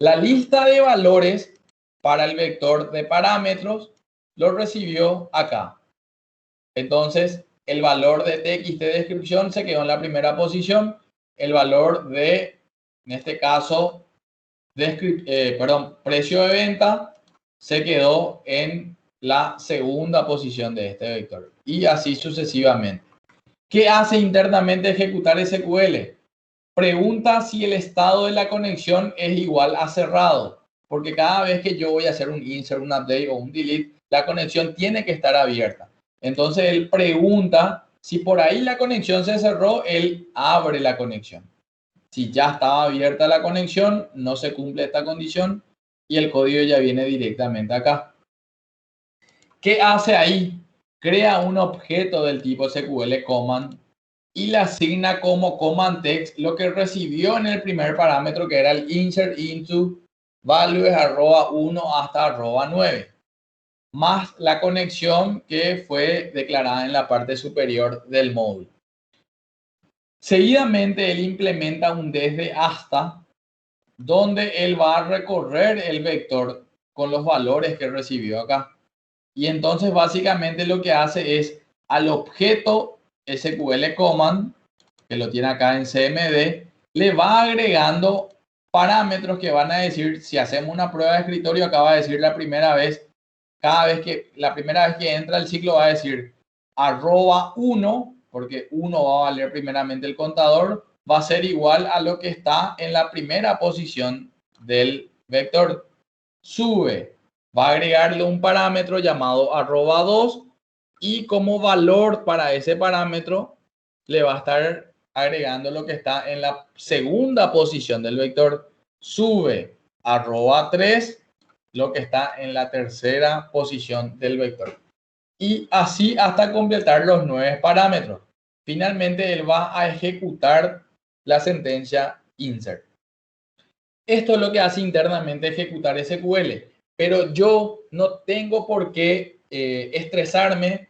La lista de valores para el vector de parámetros lo recibió acá. Entonces, el valor de txt descripción se quedó en la primera posición. El valor de, en este caso, precio de venta se quedó en la segunda posición de este vector. Y así sucesivamente. ¿Qué hace internamente ejecutar SQL? Pregunta si el estado de la conexión es igual a cerrado, porque cada vez que yo voy a hacer un insert, un update o un delete, la conexión tiene que estar abierta. Entonces él pregunta si por ahí la conexión se cerró, él abre la conexión. Si ya estaba abierta la conexión, no se cumple esta condición y el código ya viene directamente acá. ¿Qué hace ahí? Crea un objeto del tipo SQL command y le asigna como command text lo que recibió en el primer parámetro, que era el insert into values @1 hasta @9, más la conexión que fue declarada en la parte superior del módulo. Seguidamente él implementa un desde hasta, donde él va a recorrer el vector con los valores que recibió acá. Y entonces básicamente lo que hace es al objeto SQL command, que lo tiene acá en CMD, le va agregando parámetros que van a decir, si hacemos una prueba de escritorio, acá va a decir la primera vez que entra el ciclo va a decir @1, porque 1 va a valer primeramente el contador, va a ser igual a lo que está en la primera posición del vector. Sube, va a agregarle un parámetro llamado @2 y como valor para ese parámetro le va a estar agregando lo que está en la segunda posición del vector. Sube @3 lo que está en la tercera posición del vector. Y así hasta completar los 9 parámetros. Finalmente él va a ejecutar la sentencia insert. Esto es lo que hace internamente ejecutar SQL, pero yo no tengo por qué estresarme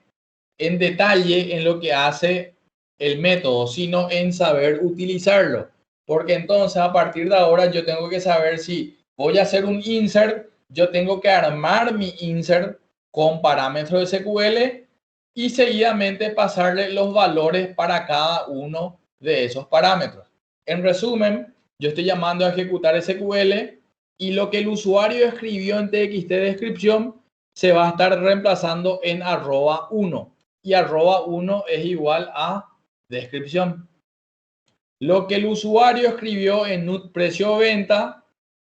en detalle en lo que hace el método, sino en saber utilizarlo. Porque entonces a partir de ahora yo tengo que saber si voy a hacer un insert, yo tengo que armar mi insert con parámetros de SQL y seguidamente pasarle los valores para cada uno de esos parámetros. En resumen, yo estoy llamando a ejecutar SQL y lo que el usuario escribió en txt descripción se va a estar reemplazando en @1 y @1 es igual a descripción. Lo que el usuario escribió en nut precio venta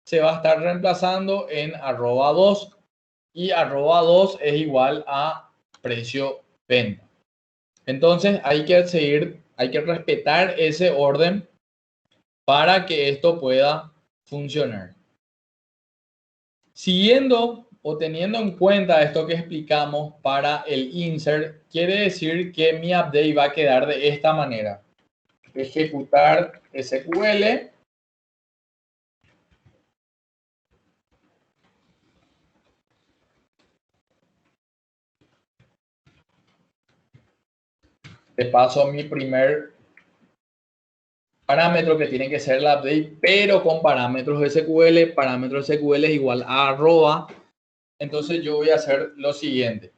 se va a estar reemplazando en @2 y @2 es igual a precio venta. Entonces hay que respetar ese orden para que esto pueda funcionar. Siguiendo o teniendo en cuenta esto que explicamos para el insert, quiere decir que mi update va a quedar de esta manera. Ejecutar SQL. Te paso mi primer parámetro que tiene que ser el update, pero con parámetros SQL. Parámetros SQL es igual a arroba. Entonces yo voy a hacer lo siguiente.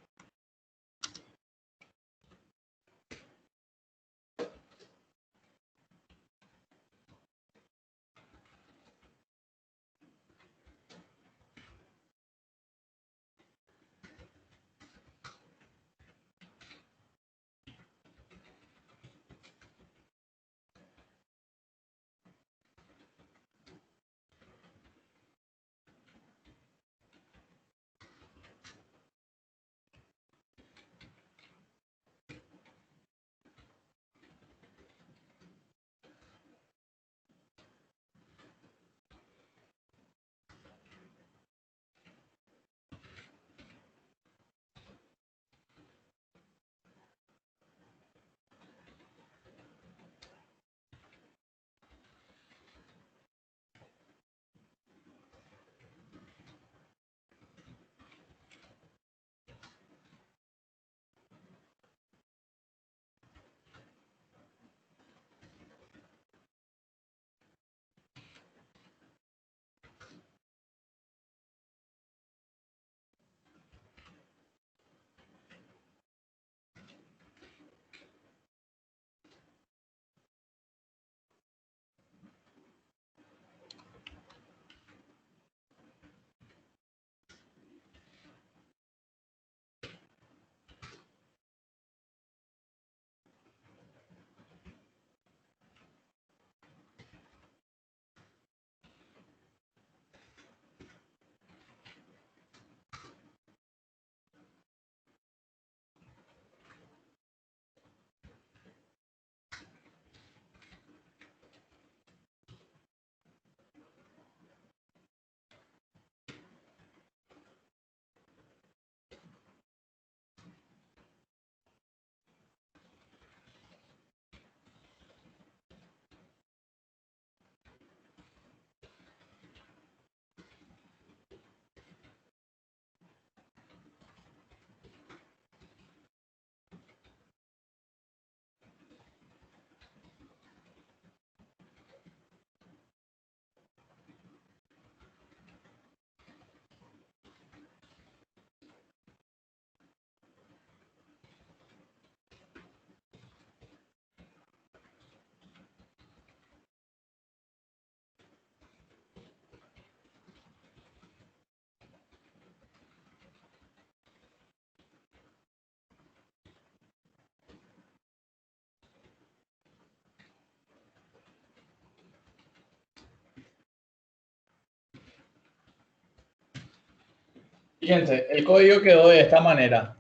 Fíjense, el código quedó de esta manera.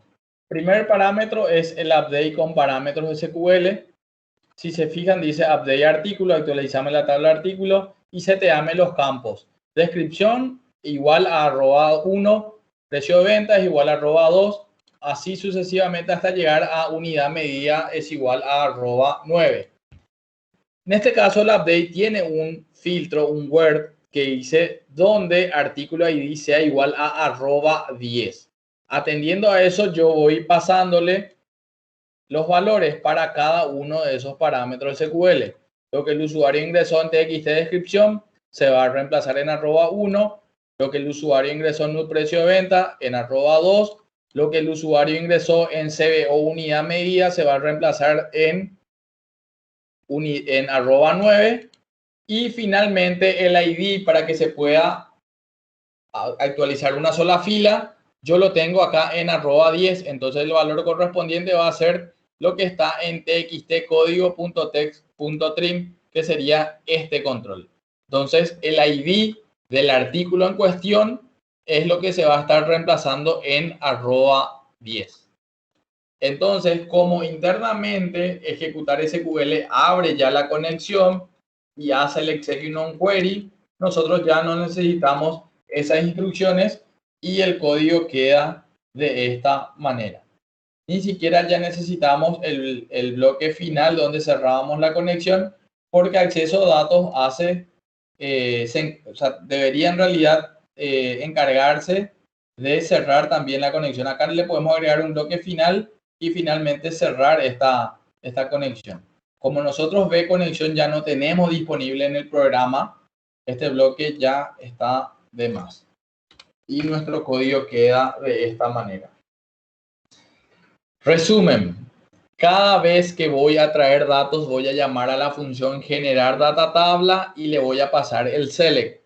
Primer parámetro es el update con parámetros SQL. Si se fijan, dice update artículo, actualizame la tabla de artículo y seteame los campos. Descripción igual a @1, precio de venta es igual a @2, así sucesivamente hasta llegar a unidad medida es igual a @9. En este caso, el update tiene un filtro, un word, que dice donde artículo ID sea igual a @10. Atendiendo a eso, yo voy pasándole los valores para cada uno de esos parámetros SQL. Lo que el usuario ingresó en TXT descripción se va a reemplazar en @1. Lo que el usuario ingresó en un precio de venta en @2. Lo que el usuario ingresó en CBO unidad medida se va a reemplazar en @9. Y finalmente el ID, para que se pueda actualizar una sola fila, yo lo tengo acá en @10. Entonces el valor correspondiente va a ser lo que está en txt código.text.trim, que sería este control. Entonces el ID del artículo en cuestión es lo que se va a estar reemplazando en @10. Entonces, como internamente ejecutar SQL abre ya la conexión y hace el execute on query, nosotros ya no necesitamos esas instrucciones y el código queda de esta manera. Ni siquiera ya necesitamos el bloque final donde cerrábamos la conexión, porque acceso a datos hace, debería en realidad encargarse de cerrar también la conexión. Acá le podemos agregar un bloque final y finalmente cerrar esta conexión. Como nosotros vConexión ya no tenemos disponible en el programa, este bloque ya está de más. Y nuestro código queda de esta manera. Resumen. Cada vez que voy a traer datos, voy a llamar a la función generar data tabla y le voy a pasar el select.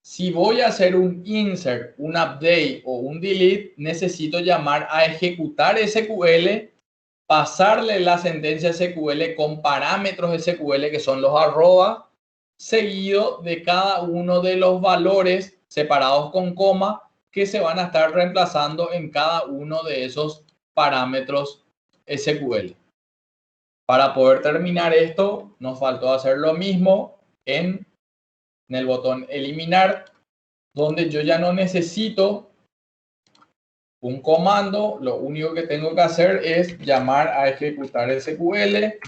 Si voy a hacer un insert, un update o un delete, necesito llamar a ejecutar SQL, pasarle la sentencia SQL con parámetros SQL que son los arroba, seguido de cada uno de los valores separados con coma que se van a estar reemplazando en cada uno de esos parámetros SQL. Para poder terminar esto, nos faltó hacer lo mismo en el botón eliminar, donde yo ya no necesito un comando, lo único que tengo que hacer es llamar a ejecutar SQL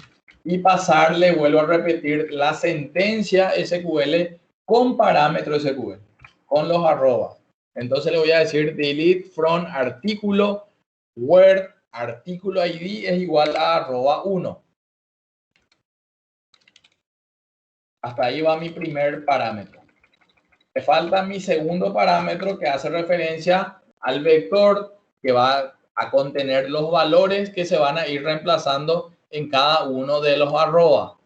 y pasarle, vuelvo a repetir, la sentencia SQL con parámetro SQL, con los arrobas. Entonces le voy a decir delete from artículo where artículo ID es igual a @1. Hasta ahí va mi primer parámetro. Me falta mi segundo parámetro que hace referencia al vector que va a contener los valores que se van a ir reemplazando en cada uno de los arroba.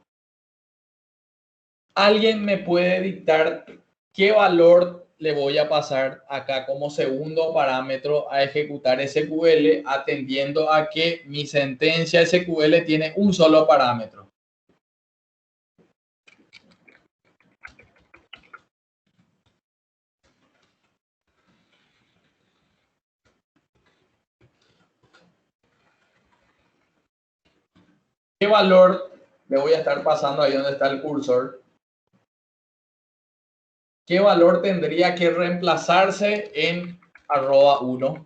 ¿Alguien me puede dictar qué valor le voy a pasar acá como segundo parámetro a ejecutar SQL, atendiendo a que mi sentencia SQL tiene un solo parámetro? ¿Qué valor le voy a estar pasando ahí donde está el cursor? ¿Qué valor tendría que reemplazarse en @1?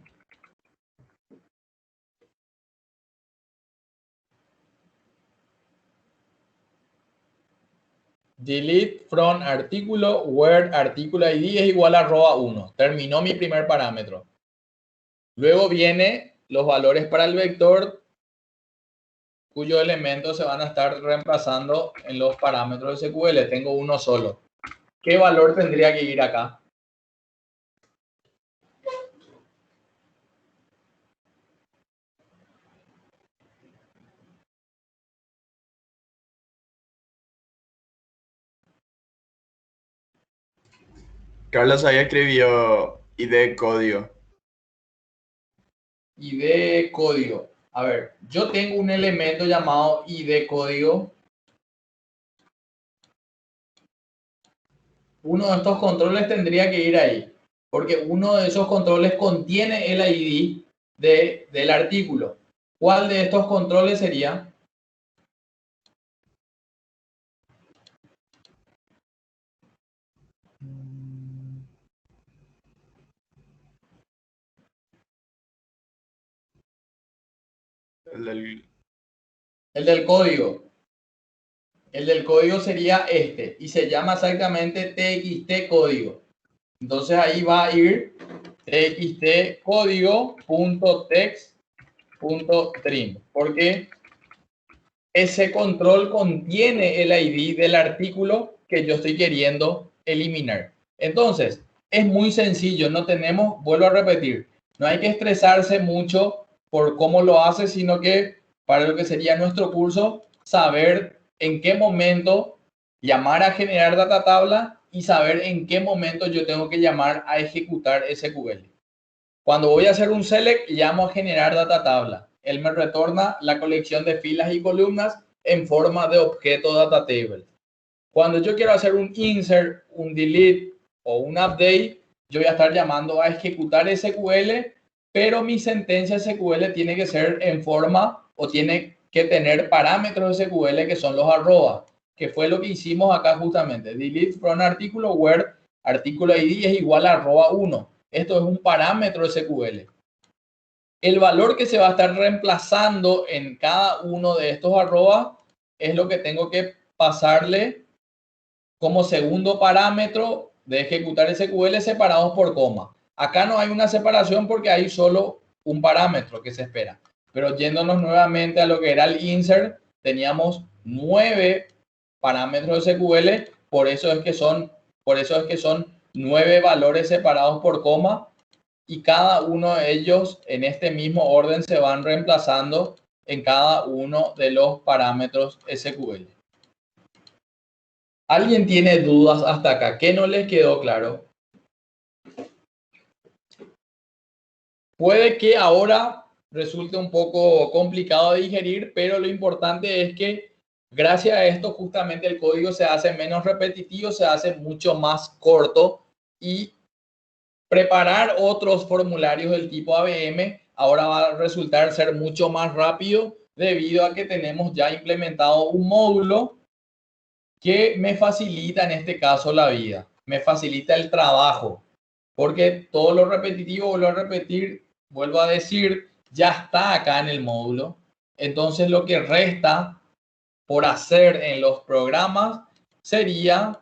Delete from artículo where artículo ID es igual a @1. Terminó mi primer parámetro. Luego viene los valores para el vector, cuyos elementos se van a estar reemplazando en los parámetros de SQL. Tengo uno solo. ¿Qué valor tendría que ir acá? Carlos ahí escribió ID de código. ID código. A ver, yo tengo un elemento llamado ID código. Uno de estos controles tendría que ir ahí, porque uno de esos controles contiene el ID del artículo. ¿Cuál de estos controles sería? El del código. El del código sería este y se llama exactamente txt código. Entonces ahí va a ir txt código.text.trim, porque ese control contiene el ID del artículo que yo estoy queriendo eliminar. Entonces, es muy sencillo, no tenemos, vuelvo a repetir, no hay que estresarse mucho por cómo lo hace, sino que para lo que sería nuestro curso, saber en qué momento llamar a generar data tabla y saber en qué momento yo tengo que llamar a ejecutar SQL. Cuando voy a hacer un select, llamo a generar data tabla. Él me retorna la colección de filas y columnas en forma de objeto data table. Cuando yo quiero hacer un insert, un delete o un update, yo voy a estar llamando a ejecutar SQL, pero mi sentencia SQL tiene que ser en forma o tiene que tener parámetros SQL que son los arroba, que fue lo que hicimos acá justamente. Delete from artículo where artículo ID es igual a @1. Esto es un parámetro SQL. El valor que se va a estar reemplazando en cada uno de estos arroba es lo que tengo que pasarle como segundo parámetro de ejecutar SQL separados por coma. Acá no hay una separación porque hay solo un parámetro que se espera. Pero yéndonos nuevamente a lo que era el insert, teníamos 9 parámetros de SQL, por eso es que son 9 valores separados por coma, y cada uno de ellos en este mismo orden se van reemplazando en cada uno de los parámetros SQL. ¿Alguien tiene dudas hasta acá? ¿Qué no les quedó claro? Puede que ahora resulte un poco complicado de digerir, pero lo importante es que gracias a esto justamente el código se hace menos repetitivo, se hace mucho más corto, y preparar otros formularios del tipo ABM ahora va a resultar ser mucho más rápido debido a que tenemos ya implementado un módulo que me facilita en este caso la vida, me facilita el trabajo, porque todo lo repetitivo, vuelvo a decir, ya está acá en el módulo. Entonces lo que resta por hacer en los programas sería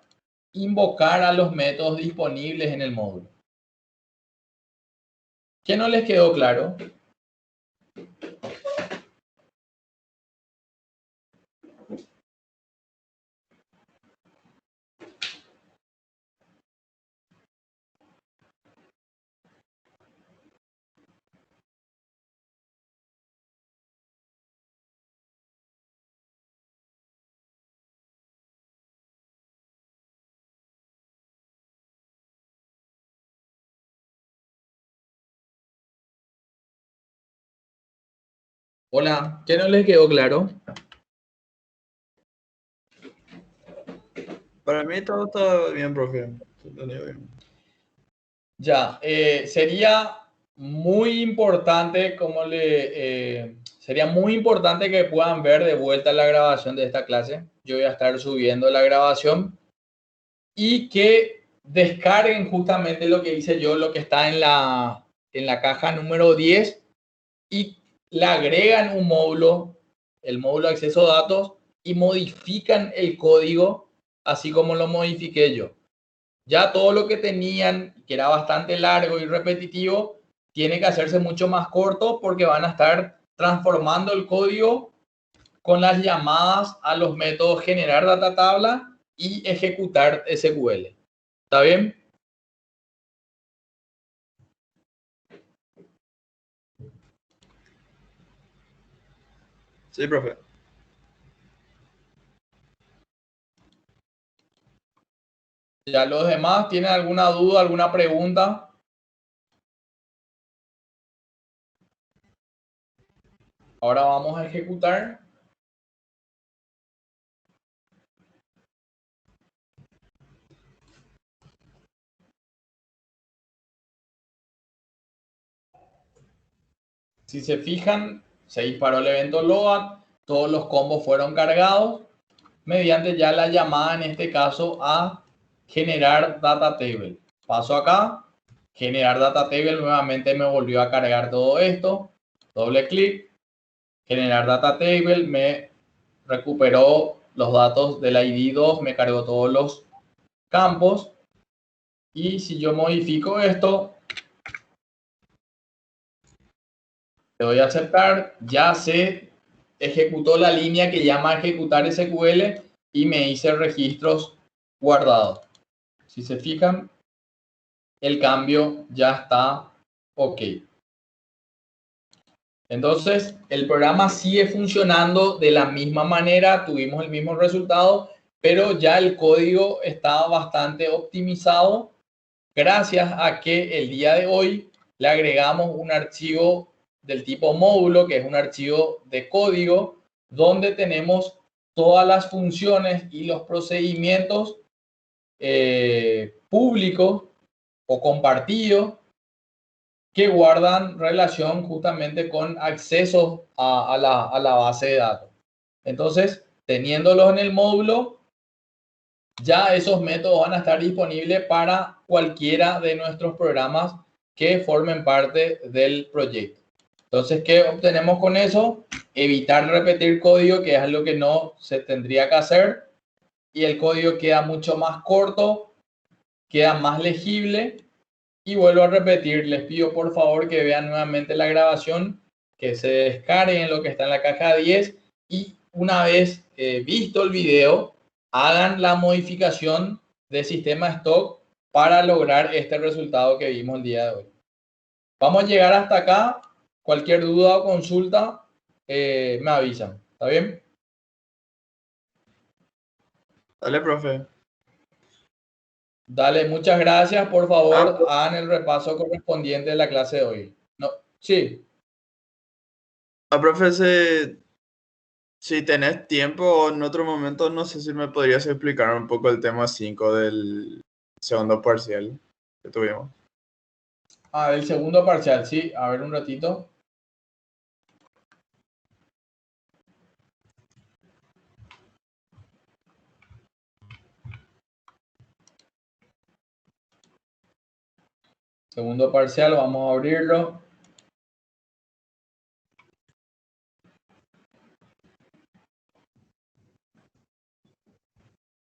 invocar a los métodos disponibles en el módulo. ¿Qué no les quedó claro? Hola, ¿qué no les quedó claro? Para mí todo está bien, profe. Se entendió bien. Ya, sería muy importante, sería muy importante que puedan ver de vuelta la grabación de esta clase. Yo voy a estar subiendo la grabación y que descarguen justamente lo que hice yo, lo que está en la caja número 10, y le agregan un módulo, el módulo de acceso a datos, y modifican el código así como lo modifiqué yo. Ya todo lo que tenían, que era bastante largo y repetitivo, tiene que hacerse mucho más corto porque van a estar transformando el código con las llamadas a los métodos generar data tabla y ejecutar SQL. ¿Está bien? Sí, profe. ¿Ya los demás tienen alguna duda, alguna pregunta? Ahora vamos a ejecutar. Si se fijan, se disparó el evento load, todos los combos fueron cargados mediante ya la llamada, en este caso, a generar data table. Paso acá, generar data table, nuevamente me volvió a cargar todo esto. Doble clic, generar data table, me recuperó los datos del ID 2, me cargó todos los campos. Y si yo modifico esto, le doy a aceptar, ya se ejecutó la línea que llama ejecutar SQL y me hice registros guardados. Si se fijan, el cambio ya está ok. Entonces, el programa sigue funcionando de la misma manera, tuvimos el mismo resultado, pero ya el código está bastante optimizado gracias a que el día de hoy le agregamos un archivo del tipo módulo, que es un archivo de código, donde tenemos todas las funciones y los procedimientos públicos o compartidos que guardan relación justamente con acceso a la base de datos. Entonces, teniéndolos en el módulo, ya esos métodos van a estar disponibles para cualquiera de nuestros programas que formen parte del proyecto. Entonces, ¿qué obtenemos con eso? Evitar repetir código, que es lo que no se tendría que hacer, y el código queda mucho más corto, queda más legible. Y vuelvo a repetir, les pido por favor que vean nuevamente la grabación que se descarguen lo que está en la caja 10 y una vez visto el video, hagan la modificación de sistema stock para lograr este resultado que vimos el día de hoy. Vamos a llegar hasta acá. Cualquier duda o consulta, me avisan. ¿Está bien? Dale, profe. Dale, muchas gracias. Por favor, hagan el repaso correspondiente de la clase de hoy. No, sí. Profe, si tenés tiempo o en otro momento, no sé si me podrías explicar un poco el tema 5 del segundo parcial que tuvimos. El segundo parcial, sí. A ver un ratito. Segundo parcial, vamos a abrirlo.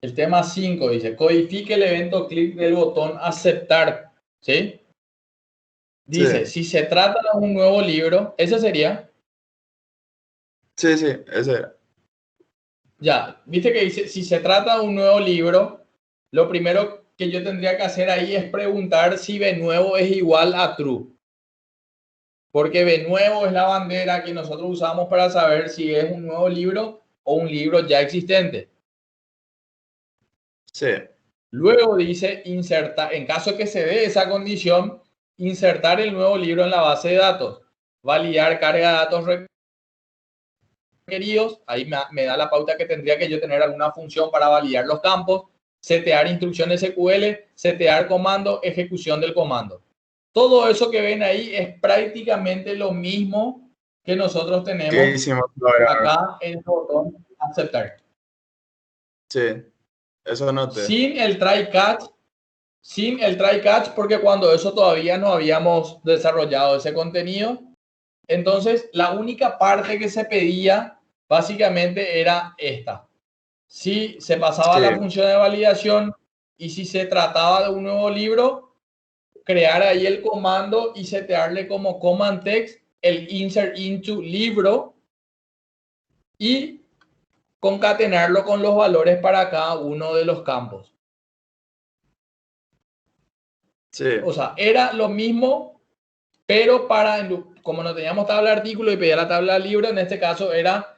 El tema 5 dice, codifique el evento clic del botón aceptar. ¿Sí? Dice, Sí. si se trata de un nuevo libro, ese sería. Sí, ese era. Ya, viste que dice, si se trata de un nuevo libro, lo primero que yo tendría que hacer ahí es preguntar si B nuevo es igual a true. Porque B nuevo es la bandera que nosotros usamos para saber si es un nuevo libro o un libro ya existente. Sí. Luego dice insertar, en caso que se dé esa condición, insertar el nuevo libro en la base de datos, validar carga de datos requeridos, ahí me da la pauta que tendría que yo tener alguna función para validar los campos, setear instrucciones SQL, setear comando, ejecución del comando. Todo eso que ven ahí es prácticamente lo mismo que nosotros ¿Qué tenemos hicimos ahora? acá en el botón aceptar. Sí, eso noté. Sin el try catch, porque cuando eso todavía no habíamos desarrollado ese contenido, entonces la única parte que se pedía básicamente era esta. Si se pasaba Sí, la función de validación y si se trataba de un nuevo libro, crear ahí el comando y setearle como command text el insert into libro y concatenarlo con los valores para cada uno de los campos. sí, O sea, era lo mismo, pero como no teníamos tabla de artículo y pedía la tabla de libro, en este caso era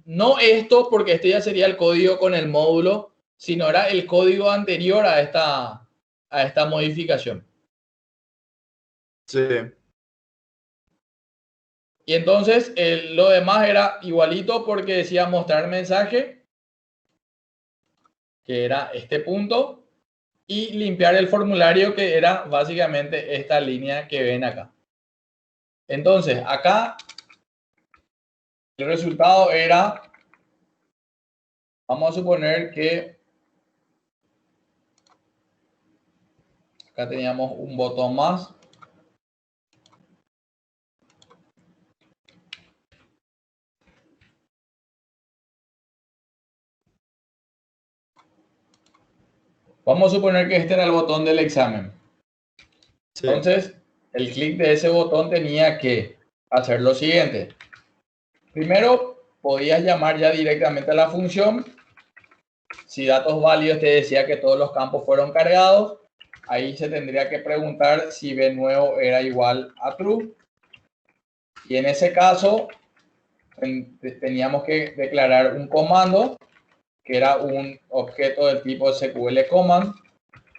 no esto, porque este ya sería el código con el módulo, sino era el código anterior a esta modificación. sí, Y entonces lo demás era igualito porque decía mostrar mensaje, que era este punto, y limpiar el formulario, que era básicamente esta línea que ven acá. Entonces, acá el resultado era, vamos a suponer que acá teníamos un botón más. Vamos a suponer que este era el botón del examen. sí, Entonces, el clic de ese botón tenía que hacer lo siguiente. Primero, podías llamar ya directamente a la función. Si datos válidos te decía que todos los campos fueron cargados, ahí se tendría que preguntar si B nuevo era igual a true. Y en ese caso, teníamos que declarar un comando, que era un objeto del tipo SQL command,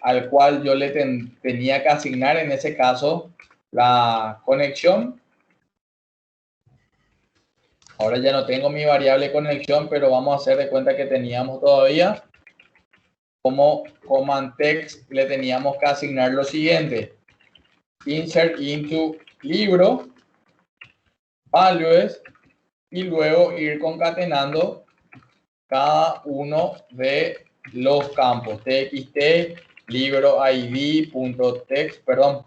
al cual yo le tenía que asignar en ese caso la conexión. Ahora ya no tengo mi variable conexión, pero vamos a hacer de cuenta que teníamos todavía. Como command text le teníamos que asignar lo siguiente: insert into libro, values, y luego ir concatenando cada uno de los campos. txt, libro id, punto text, perdón,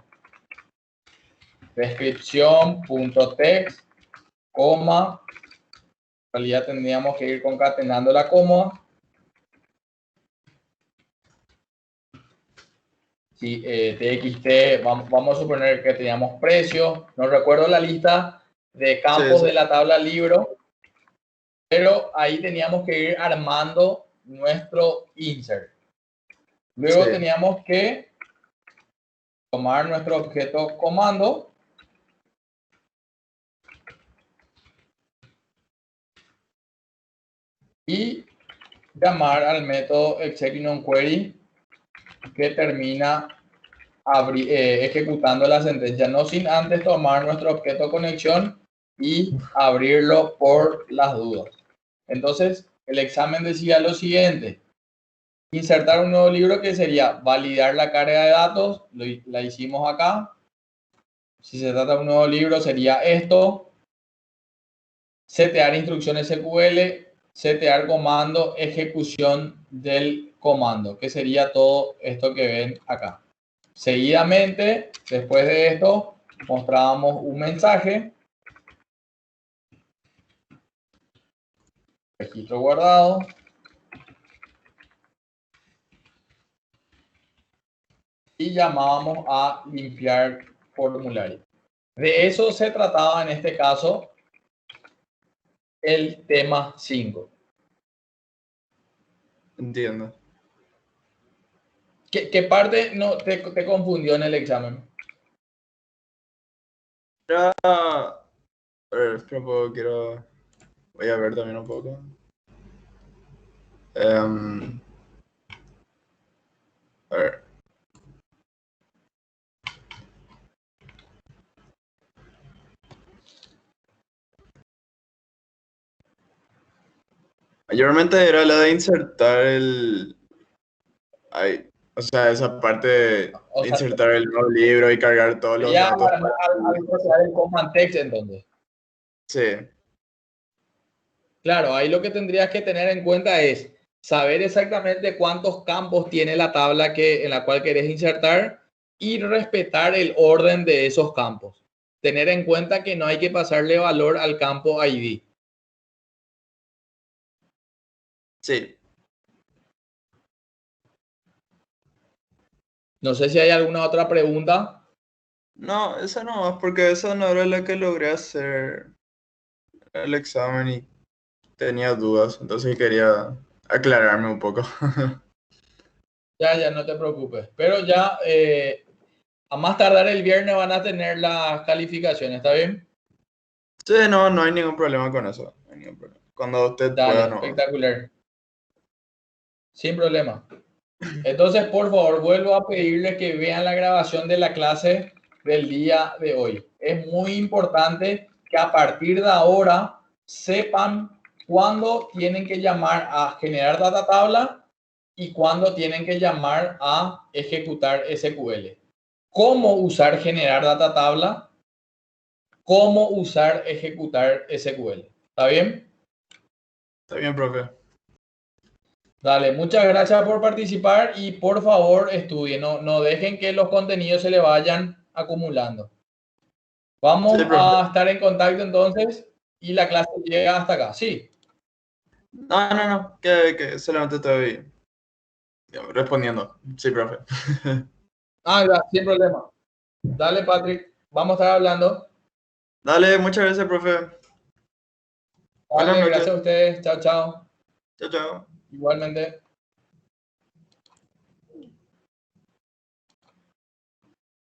descripción, punto text, coma. En realidad tendríamos que ir concatenando la coma. Si txt, vamos a suponer que teníamos precio. No recuerdo la lista de campos Sí. de la tabla libro, pero ahí teníamos que ir armando nuestro insert. Luego Sí. teníamos que tomar nuestro objeto comando y llamar al método execUnionQuery que termina ejecutando la sentencia, no sin antes tomar nuestro objeto conexión y abrirlo por las dudas. Entonces, el examen decía lo siguiente: insertar un nuevo libro, que sería validar la carga de datos, la hicimos acá. Si se trata de un nuevo libro sería esto: setear instrucciones SQL, setear comando, ejecución del comando, que sería todo esto que ven acá. Seguidamente, después de esto, mostrábamos un mensaje, registro guardado, y llamábamos a limpiar formulario. De eso se trataba en este caso el tema 5. Entiendo. ¿Qué parte no te confundió en el examen? A ver, espera un poco, voy a ver también un poco. A ver. Mayormente era la de insertar o sea, esa parte de O sea, insertar el nuevo libro y cargar todos los sería datos. al procesar el command text entonces. Sí, Claro, ahí lo que tendrías que tener en cuenta es saber exactamente cuántos campos tiene la tabla en la cual querés insertar y respetar el orden de esos campos. Tener en cuenta que no hay que pasarle valor al campo ID. sí. No sé si hay alguna otra pregunta. No, esa no, porque esa no era la que logré hacer el examen y tenía dudas, entonces quería aclararme un poco. Ya, no te preocupes. Pero ya a más tardar el viernes van a tener las calificaciones, ¿está bien? Sí, no, no hay ningún problema con eso. No hay ningún problema. Cuando usted pueda, Dale, no. espectacular. Sin problema. Entonces, por favor, vuelvo a pedirles que vean la grabación de la clase del día de hoy. Es muy importante que a partir de ahora sepan cuándo tienen que llamar a generar data tabla y cuándo tienen que llamar a ejecutar SQL. Cómo usar generar data tabla, cómo usar ejecutar SQL. ¿Está bien? Está bien, profe. Dale, muchas gracias por participar y por favor estudien, no dejen que los contenidos se le vayan acumulando. Sí, Vamos profe. a estar en contacto entonces y la clase llega hasta acá. Sí. No, no, no, que solamente estoy respondiendo. Sí, profe. Ah, ya, sin problema. Dale, Patrick, vamos a estar hablando. Dale, muchas gracias, profe. Buenas Dale, noches. gracias a ustedes. Chao, chao. Chao, chao. Igualmente.